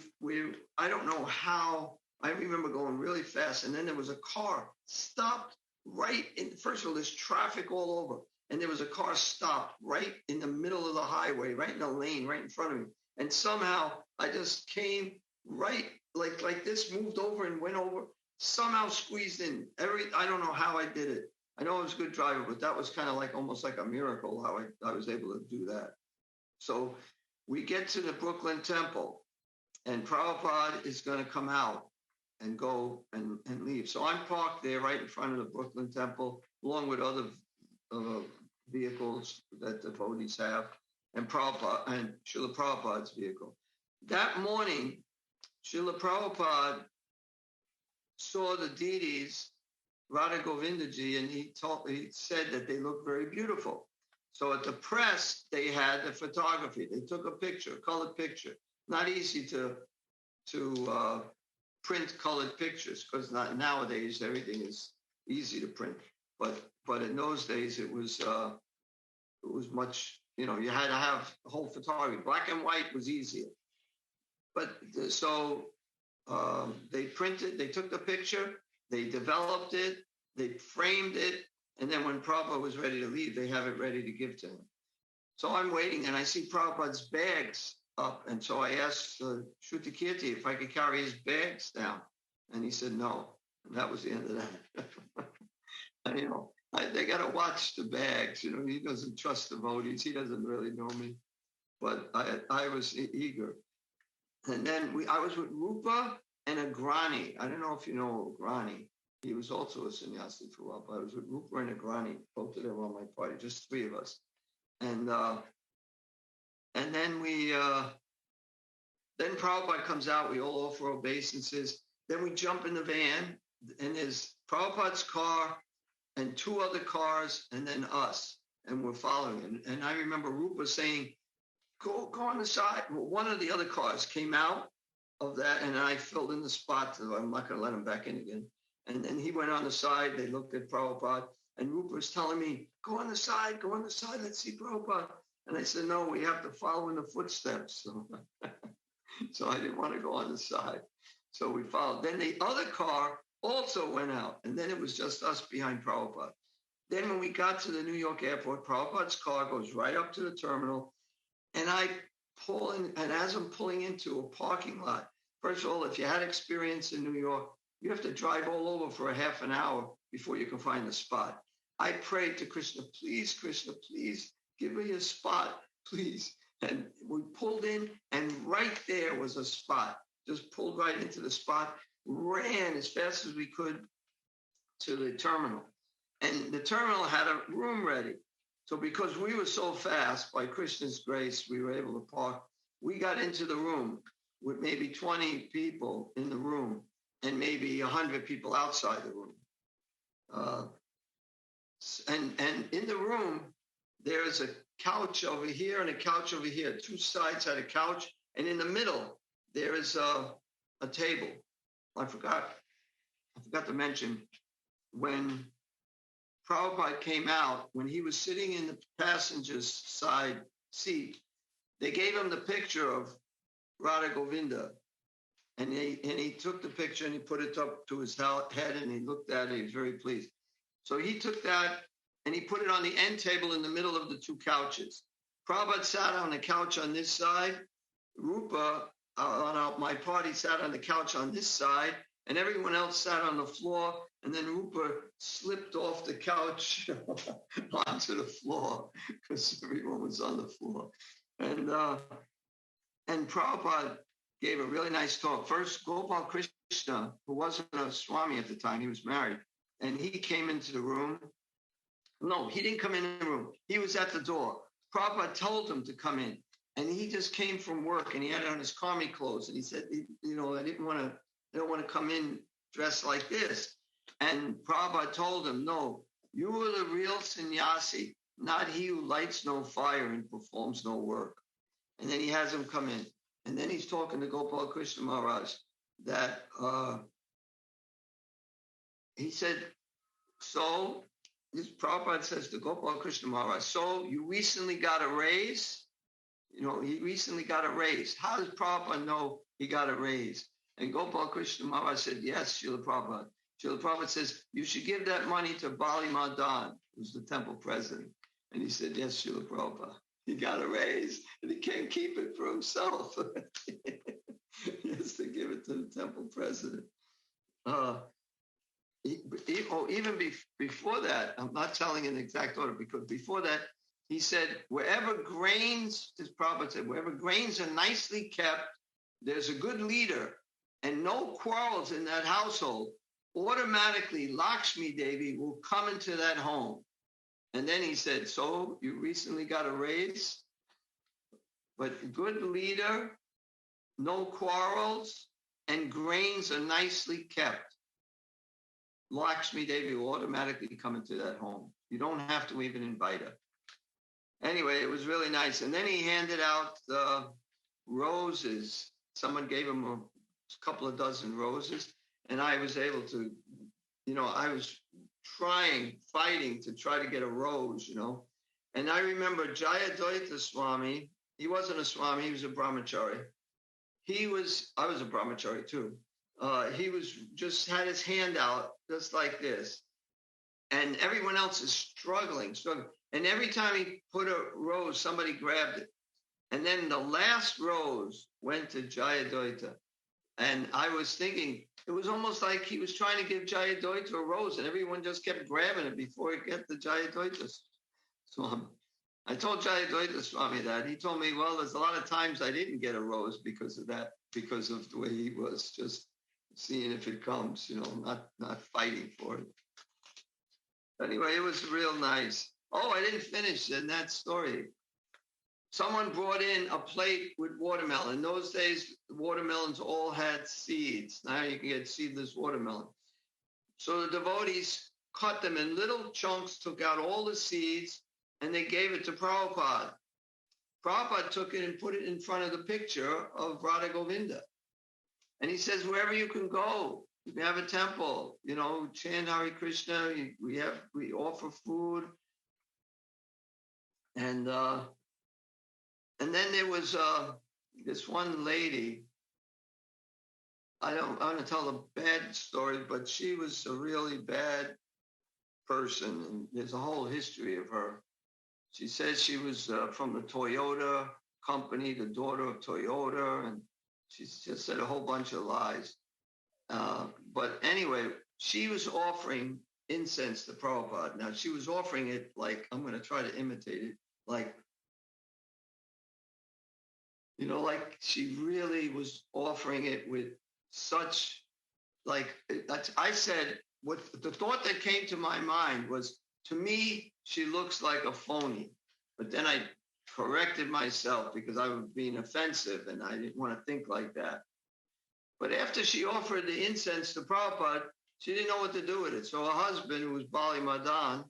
I don't know how, I remember going really fast. And then there was a car stopped right in, first of all, there's traffic all over. And there was a car stopped right in the middle of the highway, right in the lane, right in front of me. And somehow I just came right like this, moved over and went over, somehow squeezed in. I don't know how I did it. I know I was a good driver, but that was kind of like almost like a miracle how I was able to do that. So we get to the Brooklyn Temple, and Prabhupada is going to come out and go and leave. So I'm parked there right in front of the Brooklyn Temple, along with other vehicles that devotees have, and Prabhupada and Srila Prabhupada's vehicle. That morning, Srila Prabhupada saw the deities, Radha Govindaji, and he said that they looked very beautiful. So at the press, they had the photography. They took a picture, a colored picture. Not easy to print colored pictures, because not nowadays everything is easy to print. But in those days it was much, you had to have the whole photography. Black and white was easier. But so they took the picture, they developed it, they framed it, and then when Prabhupada was ready to leave, they have it ready to give to him. So I'm waiting, and I see Prabhupada's bags up, and so I asked Shruti Kirti if I could carry his bags down, and he said no, and that was the end of that. And, they got to watch the bags. He doesn't trust devotees. He doesn't really know me, but I was eager. And then I was with Rupa and Agrani. I don't know if you know Agrani. He was also a sannyasi for a while. I was with Rupa and Agrani, both of them on my party, just 3 of us. And then then Prabhupada comes out. We all offer obeisances. Then we jump in the van, and there's Prabhupada's car and 2 other cars, and then us, and we're following. And I remember Rupa saying, go on the side. Well, one of the other cars came out of that, and I filled in the spot. So I'm not going to let him back in again. And then he went on the side. They looked at Prabhupada, and Rupa was telling me, go on the side, let's see Prabhupada. And I said, no, we have to follow in the footsteps. So I didn't want to go on the side. So we followed. Then the other car also went out, and then it was just us behind Prabhupada. Then when we got to the New York airport, Prabhupada's car goes right up to the terminal, and I pull in, and as I'm pulling into a parking lot, first of all, if you had experience in New York, you have to drive all over for a half an hour before you can find a spot. I prayed to Krishna, Krishna, please give me a spot, please. And we pulled in, and right there was a spot. Just pulled right into the spot, ran as fast as we could to the terminal. And the terminal had a room ready. So because we were so fast, by Krishna's grace, we were able to park. We got into the room with maybe 20 people in the room and maybe 100 people outside the room. And in the room, there's a couch over here and a couch over here. 2 sides had a couch. And in the middle, there is a table. I forgot to mention, when Prabhupada came out, when he was sitting in the passenger's side seat, they gave him the picture of Radha Govinda. And he took the picture and he put it up to his head and he looked at it. He was very pleased. So he took that and he put it on the end table in the middle of the 2 couches. Prabhupada sat on the couch on this side. Rupa, on my party, sat on the couch on this side, and everyone else sat on the floor. And then Rupa slipped off the couch onto the floor because everyone was on the floor. And Prabhupada gave a really nice talk. First, Gopal Krishna, who wasn't a Swami at the time, he was married, and he came into the room. No, he didn't come in the room. He was at the door. Prabhupada told him to come in, and he just came from work, and he had on his karmic clothes, and he said, I don't want to come in dressed like this. And Prabhupada told him, no, you are the real sannyasi, not he who lights no fire and performs no work. And then he has him come in. And then he's talking to Gopal Krishna Maharaj that he said, so this Prabhupada says to Gopal Krishna Maharaj, so you recently got a raise? You know, he recently got a raise. How does Prabhupada know he got a raise? And Gopal Krishna Maharaj said, yes, Srila Prabhupada. Srila Prabhupada says, you should give that money to Bali Madan, who's the temple president. And he said, yes, Srila Prabhupada. He got a raise and he can't keep it for himself. He has to give it to the temple president. Even before that, I'm not telling in the exact order, because before that, he said, wherever grains, as Prabhupada said, wherever grains are nicely kept, there's a good leader and no quarrels in that household, automatically Lakshmi Devi will come into that home. And then he said, so you recently got a raise, but good leader, no quarrels, and grains are nicely kept. Lakshmi Devi will automatically come into that home. You don't have to even invite her. Anyway, it was really nice. And then he handed out roses. Someone gave him a couple of dozen roses. And I was able to, I was fighting to try to get a rose, And I remember Jayadvaita Swami, he wasn't a Swami, he was a brahmachari. I was a brahmachari too. He was just had his hand out just like this. And everyone else is struggling. And every time he put a rose, somebody grabbed it. And then the last rose went to Jayadvaita. And I was thinking, it was almost like he was trying to give Jayadvaita a rose, and everyone just kept grabbing it before he get the Jayadvaita Swami. I told Jayadvaita Swami that. He told me, well, there's a lot of times I didn't get a rose because of that, because of the way he was just seeing if it comes, not fighting for it. Anyway, it was real nice. Oh, I didn't finish in that story. Someone brought in a plate with watermelon. In those days, watermelons all had seeds. Now you can get seedless watermelon. So the devotees cut them in little chunks, took out all the seeds, and they gave it to Prabhupada. Prabhupada took it and put it in front of the picture of Radha Govinda. And he says, wherever you can go, you can have a temple, chant Hare Krishna, we offer food. And then there was this one lady. I want to tell a bad story, but she was a really bad person, and there's a whole history of her. She says she was from the Toyota company, the daughter of Toyota, and she just said a whole bunch of lies. But anyway, she was offering incense to Prabhupada. Now, she was offering it like, I'm going to try to imitate it, like she really was offering it with such, I said, what the thought that came to my mind was, to me, she looks like a phony. But then I corrected myself because I was being offensive and I didn't want to think like that. But after she offered the incense to Prabhupada, she didn't know what to do with it. So her husband, who was Bali Madan,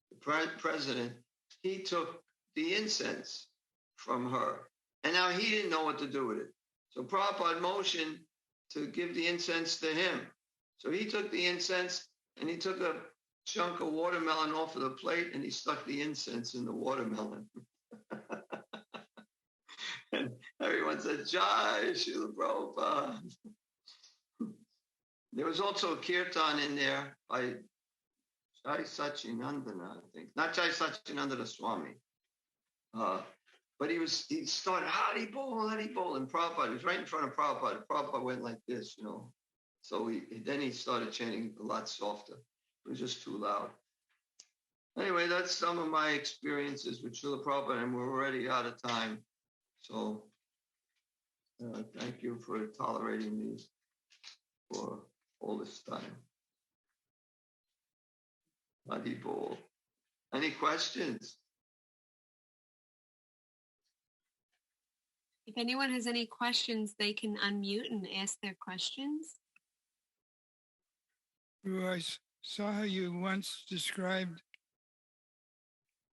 the president, he took the incense from her. And now he didn't know what to do with it. So Prabhupada motioned to give the incense to him. So he took the incense and he took a chunk of watermelon off of the plate and he stuck the incense in the watermelon. And everyone said, Jai Srila Prabhupada. There was also a kirtan in there by Jai Sachinandana, I think. Not Jai Sachinandana Swami. But he started, Hari Bol, and Prabhupada, he was right in front of Prabhupada. Prabhupada went like this, So then he started chanting a lot softer. It was just too loud. Anyway, that's some of my experiences with Srila Prabhupada, and we're already out of time. So thank you for tolerating me for all this time. Hari Bol. Any questions? If anyone has any questions, they can unmute and ask their questions. I saw how you once described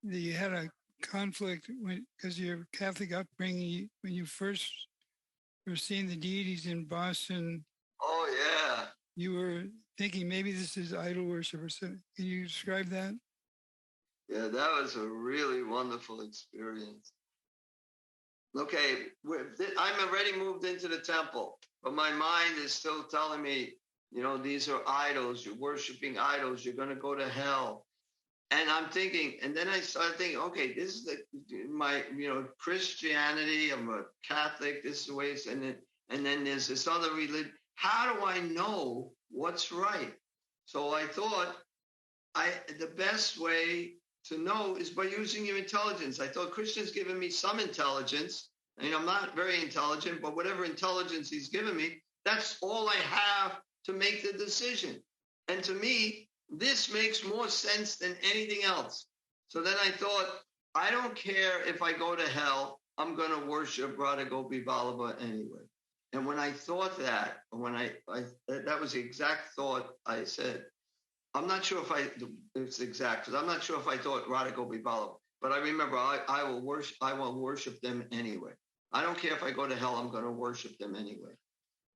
that you had a conflict because your Catholic upbringing, when you first were seeing the deities in Boston, Oh, yeah. you were thinking maybe this is idol worship or something. Can you describe that? Yeah, that was a really wonderful experience. Okay, I'm already moved into the temple, but my mind is still telling me, these are idols. You're worshiping idols. You're going to go to hell. And I'm thinking, and then I started thinking, okay, this is my Christianity. I'm a Catholic. This is the way it's, and then there's this other religion. How do I know what's right? So I thought, the best way to know is by using your intelligence. I thought Krishna's given me some intelligence. I'm not very intelligent, but whatever intelligence he's given me, that's all I have to make the decision. And to me, this makes more sense than anything else. So then I thought, I don't care if I go to hell, I'm going to worship Radha Gopi Vallabha anyway. And when I thought that, that was the exact thought I said. I'm not sure if it's exact, because I'm not sure if I thought Radha Gopi Vallabha, but I remember I will worship them anyway. I don't care if I go to hell, I'm going to worship them anyway.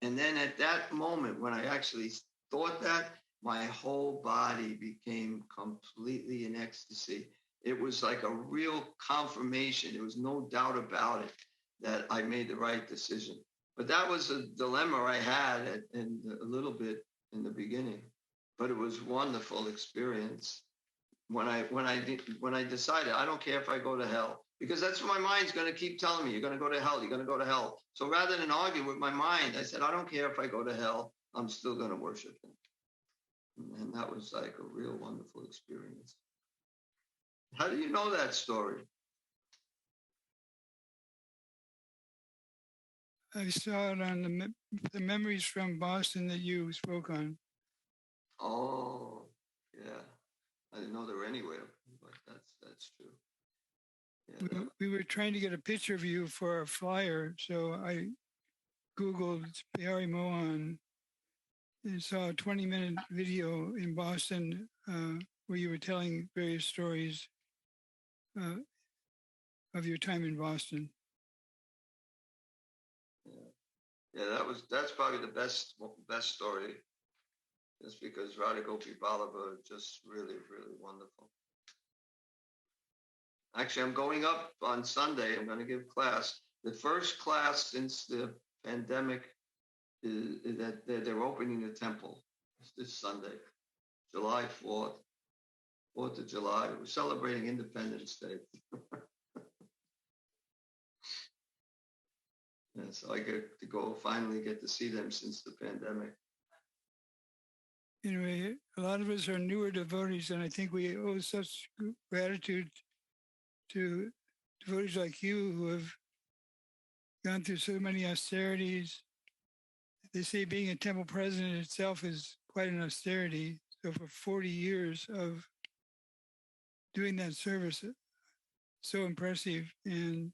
And then at that moment, when I actually thought that, my whole body became completely in ecstasy. It was like a real confirmation. There was no doubt about it that I made the right decision. But that was a dilemma I had a little bit in the beginning. But it was a wonderful experience when I decided I don't care if I go to hell, because that's what my mind's going to keep telling me. You're going to go to hell. You're going to go to hell. So rather than argue with my mind, I said, I don't care if I go to hell. I'm still going to worship him. And that was like a real wonderful experience. How do you know that story? I saw it on the memories from Boston that you spoke on. Oh, yeah. I didn't know there were anywhere, but that's true. Yeah, we were trying to get a picture of you for a flyer, so I Googled Pyari Mohan and saw a 20-minute video in Boston where you were telling various stories of your time in Boston. Yeah, that's probably the best story, just because Radha Gopi Vallabha is just really, really wonderful. Actually, I'm going up on Sunday. I'm going to give class. The first class since the pandemic is that they're opening the temple. It's this Sunday, July 4th, 4th of July. We're celebrating Independence Day. Yeah, so I get to finally get to see them since the pandemic. Anyway, a lot of us are newer devotees, and I think we owe such gratitude to devotees like you who have gone through so many austerities. They say being a temple president itself is quite an austerity. So for 40 years of doing that service, so impressive. And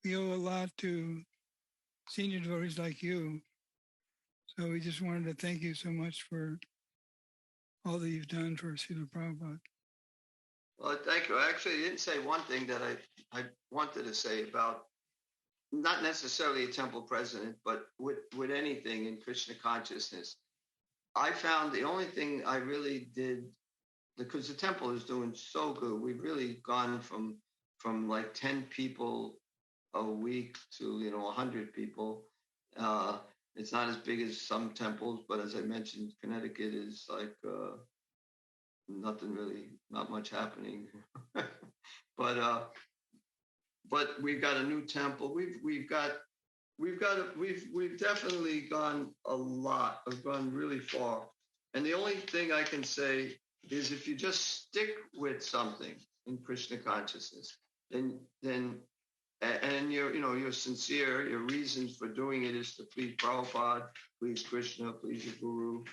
we owe a lot to senior devotees like you. So we just wanted to thank you so much for all that you've done for Srila Prabhupada. Well, thank you. Actually, I didn't say one thing that I wanted to say about not necessarily a temple president, but with anything in Krishna consciousness. I found the only thing I really did, because the temple is doing so good. We've really gone from like 10 people a week to 100 people. It's not as big as some temples, but as I mentioned, Connecticut is like not much happening. But we've got a new temple. We've definitely gone a lot. We've gone really far. And the only thing I can say is, if you just stick with something in Krishna consciousness, then and you're sincere, your reasons for doing it is to please Prabhupada, please Krishna, please your Guru.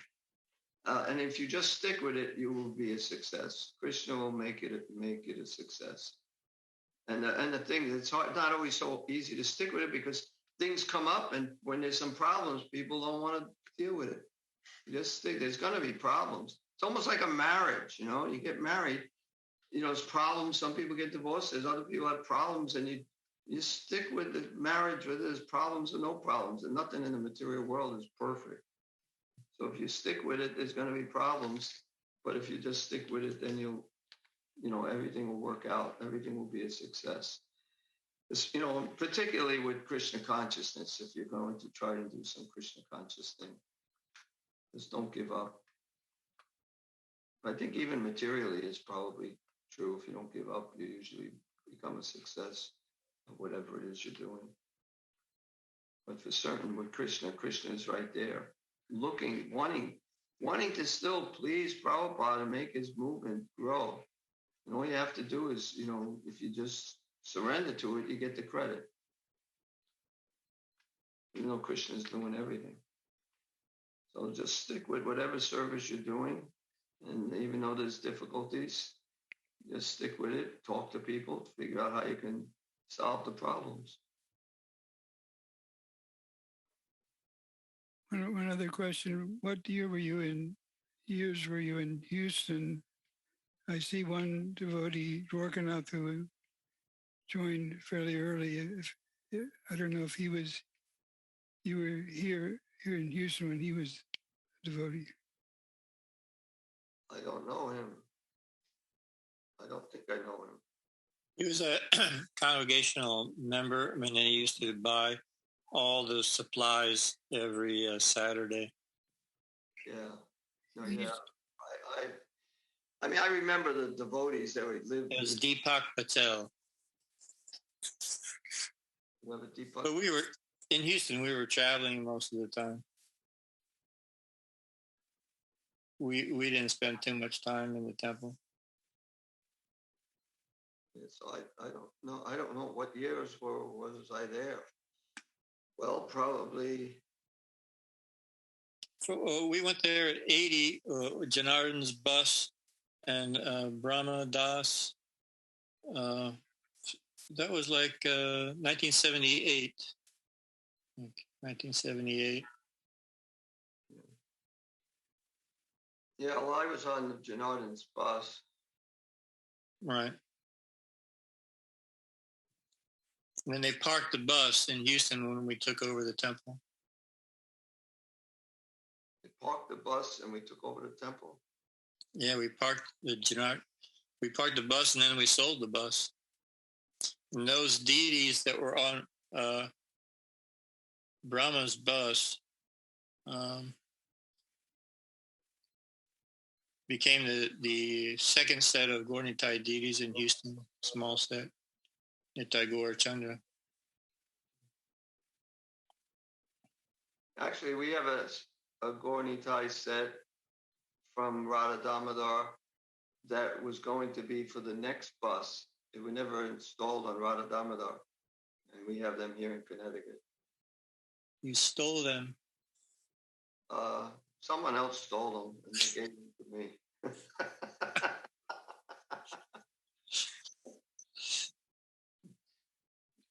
And if you just stick with it, you will be a success. Krishna will make it a success. And the thing, it's not always so easy to stick with it, because things come up, and when there's some problems, people don't want to deal with it. You just think there's going to be problems. It's almost like a marriage, you get married, there's problems. Some people get divorced. There's other people have problems, and you stick with the marriage whether there's problems or no problems. And nothing in the material world is perfect. So if you stick with it, there's going to be problems. But if you just stick with it, then everything will work out. Everything will be a success. Particularly with Krishna consciousness, if you're going to try to do some Krishna conscious thing, just don't give up. I think even materially is probably true. If you don't give up, you usually become a success of whatever it is you're doing. But for certain with Krishna is right there, looking, wanting to still please Prabhupada and make his movement grow. And all you have to do is, if you just surrender to it, you get the credit. Krishna is doing everything. So just stick with whatever service you're doing. And even though there's difficulties, just stick with it, talk to people, figure out how you can solve the problems. One other question. What years were you in Houston? I see one devotee, Dwarkanath, who joined fairly early. I don't know if you were here in Houston when he was a devotee. I don't know him. I don't think I know him. He was a congregational member. I mean, he used to buy all the supplies every Saturday. Yeah. No, yeah. I remember the devotees that we lived. It was Deepak Patel. Deepak? But we were in Houston. We were traveling most of the time. We didn't spend too much time in the temple. Yeah, so I don't know. I don't know what years was I there. Well, probably. So, we went there at 80. Janardan's bus and Brahma Das. That was like 1978. 1978. Yeah, well, I was on Janardan's bus. Right. And then they parked the bus in Houston when we took over the temple. They parked the bus and we took over the temple. Yeah, we parked the bus and then we sold the bus. And those deities that were on Brahma's bus became the second set of Gaur-Nitai deities in Houston, small set, Nitai Gaur Chandra. Actually, we have a Gaur-Nitai set from Radha Damodar that was going to be for the next bus. They were never installed on Radha Damodar. And we have them here in Connecticut. You stole them. Someone else stole them and they gave them to me.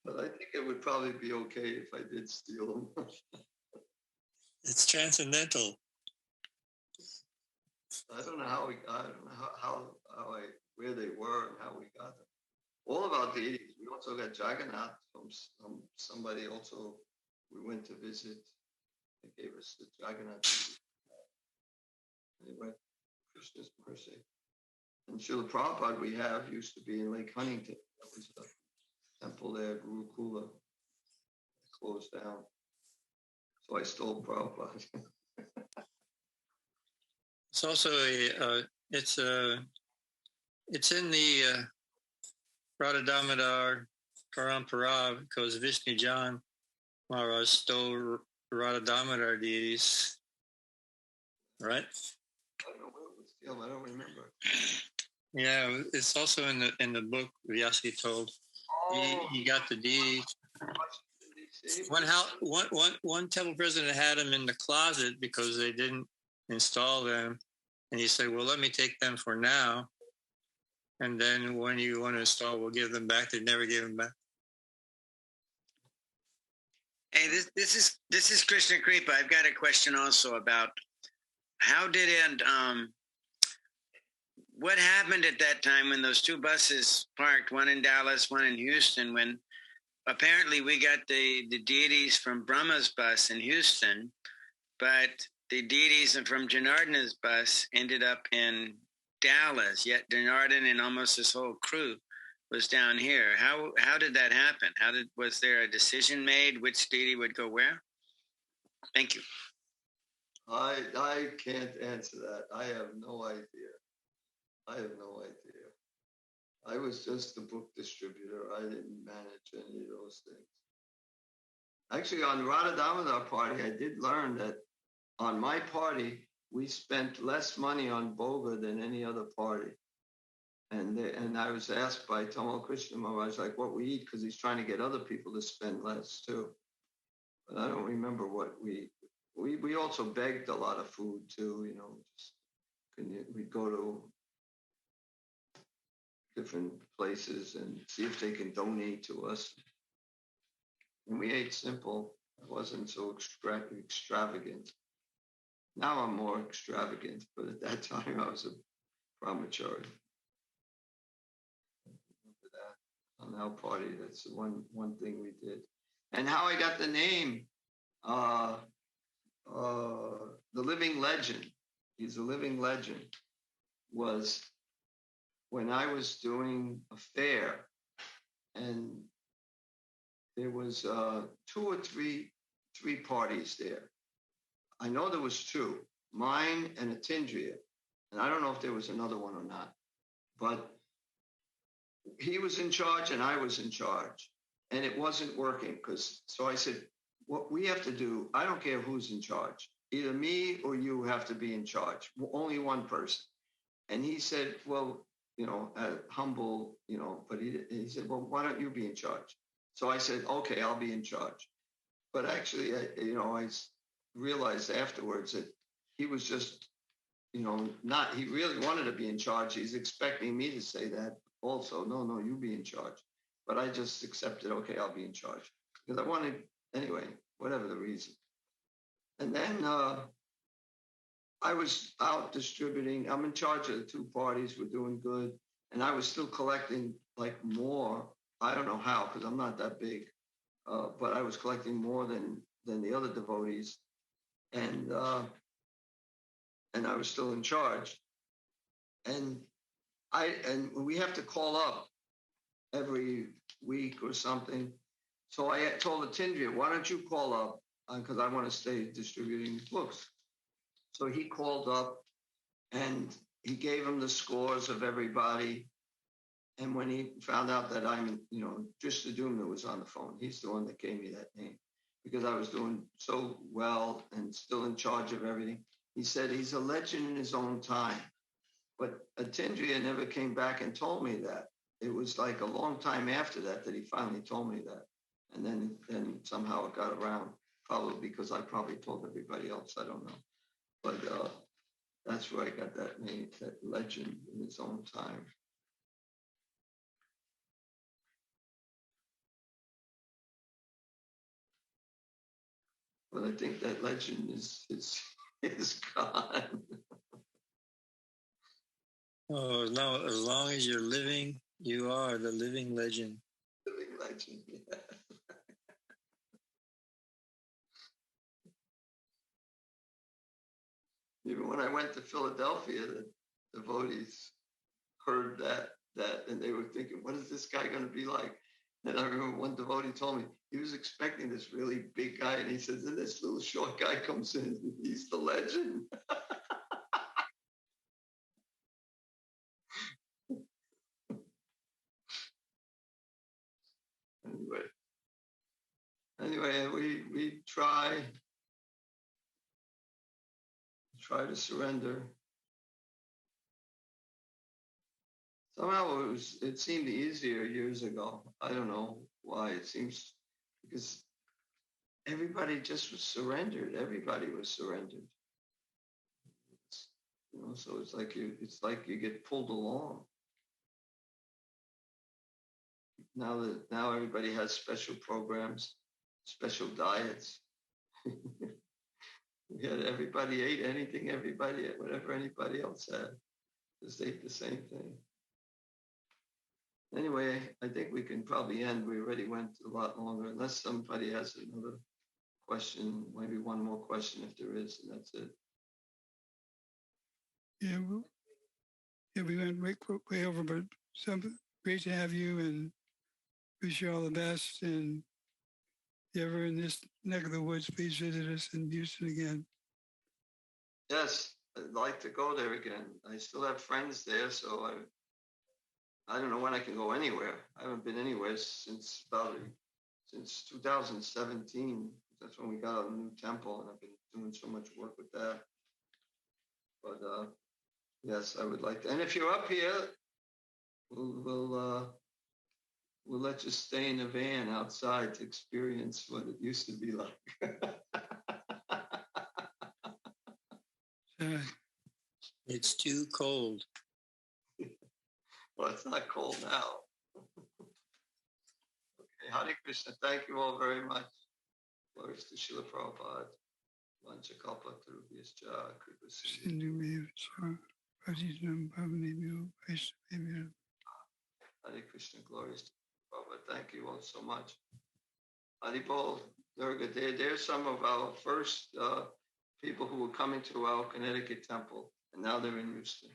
But I think it would probably be okay if I did steal them. It's transcendental. I don't know where they were and how we got them. All of our deities. We also got Jagannath from somebody also we went to visit. They gave us the Jagannath. Anyway, Krishna's mercy. And Srila Prabhupada we have used to be in Lake Huntington. That was a temple there, Gurukula. Closed down. So I stole Prabhupada. It's also it's in the Radha Damodar Parampara because Vishnu Jan Maharaj stole Radha Damodar deities, right? I don't know what it was stealing. I don't remember. Yeah, it's also in the book Vyasi told. He got the deities. One temple president had them in the closet because they didn't install them, and he said, "Well, let me take them for now, and then when you want to install, we'll give them back." They never gave them back. Hey, this is Krishna Kripa. I've got a question also about how did it what happened at that time when those two buses parked, one in Dallas, one in Houston, when apparently we got the deities from Brahma's bus in Houston, but the deities from Janardana's bus ended up in Dallas, yet Janardana and almost his whole crew was down here. How did that happen? Was there a decision made which deity would go where? Thank you. I can't answer that. I have no idea. I was just the book distributor. I didn't manage any of those things. Actually, on Radha Damodar party, I did learn that on my party, we spent less money on Boga than any other party. And I was asked by Tamal Krishna Maharaj, like, what we eat, because he's trying to get other people to spend less too. But I don't remember what we also begged a lot of food too, you know. We'd go to different places and see if they can donate to us. And we ate simple. It wasn't so extravagant. Now I'm more extravagant, but at that time I was a brahmachari. On our party, that's the one thing we did. And how I got the name, the living legend, he's a living legend, was when I was doing a fair, and there was 2 or 3 parties there. I know there was 2, mine and Atindriya, and I don't know if there was another one or not, but he was in charge and I was in charge, and it wasn't working so I said, what we have to do, I don't care who's in charge, either me or you have to be in charge, only one person. And he said, well, you know, humble, you know, but he said, well, why don't you be in charge? So I said, okay, I'll be in charge. But actually, I realized afterwards that he was just, you know, he really wanted to be in charge. He's expecting me to say that also. No, you be in charge. But I just accepted, okay, I'll be in charge. Because I wanted, anyway, whatever the reason. And then I was out distributing. I'm in charge of the 2 parties. We're doing good. And I was still collecting like more. I don't know how, because I'm not that big. But I was collecting more than the other devotees. And I was still in charge. And we have to call up every week or something. So I told Atindriya, why don't you call up? Because I want to stay distributing books. So he called up and he gave him the scores of everybody. And when he found out that I'm, you know, Drishtadyumna was on the phone, he's the one that gave me that name because I was doing so well and still in charge of everything. He said he's a legend in his own time. But Atindriya never came back and told me that. It was like a long time after that he finally told me that. And then somehow it got around, probably because I probably told everybody else, I don't know. But that's where I got that name, that legend in its own time. But I think that legend is gone. Oh, as long as you're living, you are the living legend. Living legend, yeah. Even when I went to Philadelphia, the devotees heard that, and they were thinking, what is this guy going to be like? And I remember one devotee told me he was expecting this really big guy, and he says, and this little short guy comes in, he's the legend. Anyway, we try to surrender. Somehow it seemed easier years ago. I don't know why. It seems because everybody just was surrendered. Everybody was surrendered. You know, so it's like you get pulled along. Now everybody has special programs, special diets. We had everybody ate anything, whatever anybody else had. Just ate the same thing. Anyway, I think we can probably end. We already went a lot longer, unless somebody has another question, maybe one more question if there is, and that's it. Yeah, we went way over, but great to have you and wish you all the best. And if you're ever in this neck of the woods, please visit us in Houston again. Yes, I'd like to go there again. I still have friends there, so I don't know when I can go anywhere. I haven't been anywhere since 2017. That's when we got a new temple, and I've been doing so much work with that. But yes, I would like to. And if you're up here, we'll let you stay in a van outside to experience what it used to be like. It's too cold. Well, it's not cold now. Okay, Hare Krishna, thank you all very much. Glories to Srila Prabhupada. Vanchakalpa Tarubhyascha Kripa Sindhu. Hare Krishna, glories to Prabhupada. Thank you all so much. Haribol, Durga, they're some of our first people who were coming to our Connecticut temple, and now they're in Houston.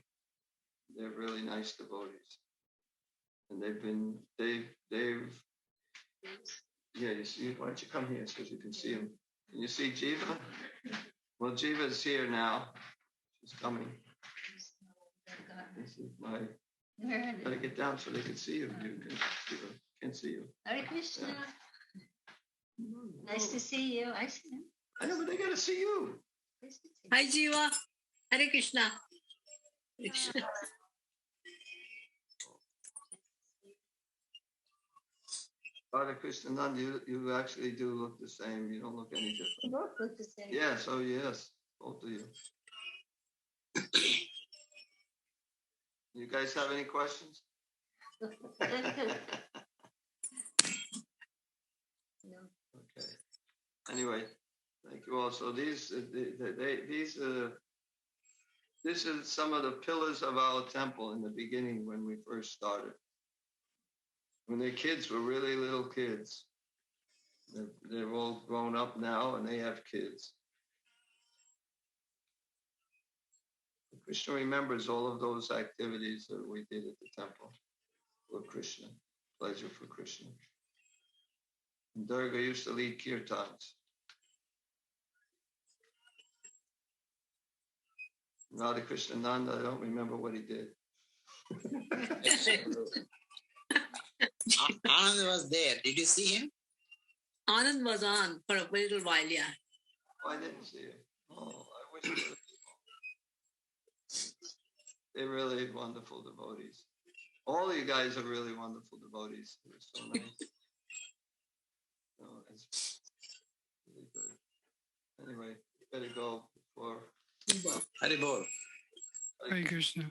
They're really nice devotees. And yeah, you see, why don't you come here so you can see them? Can you see Jiva? Well, Jiva's here now. She's coming. This is gotta get down so they can see you. Can see you. Hare Krishna. Nice to see you. I see him. I know, but they gotta see you. Hi, Jiva. Hare Krishna. Hare Krishna, Nand, you actually do look the same. You don't look any different. Both look the same. Yes, oh yes, both of you. You guys have any questions? No. Okay. Anyway, thank you all. So this is some of the pillars of our temple in the beginning when we first started. When the kids were really little kids. They're all grown up now and they have kids. Krishna remembers all of those activities that we did at the temple for Krishna, pleasure for Krishna. And Durga used to lead kirtans. Radha Krishna Nanda, I don't remember what he did. Anand was there. Did you see him? Anand was on for a little while, yeah. Oh, I didn't see him. Oh, I wish I would have. They're really wonderful devotees. All of you guys are really wonderful devotees. They're so nice. It's really good. Anyway, you better go before. Haribol. Hare Krishna.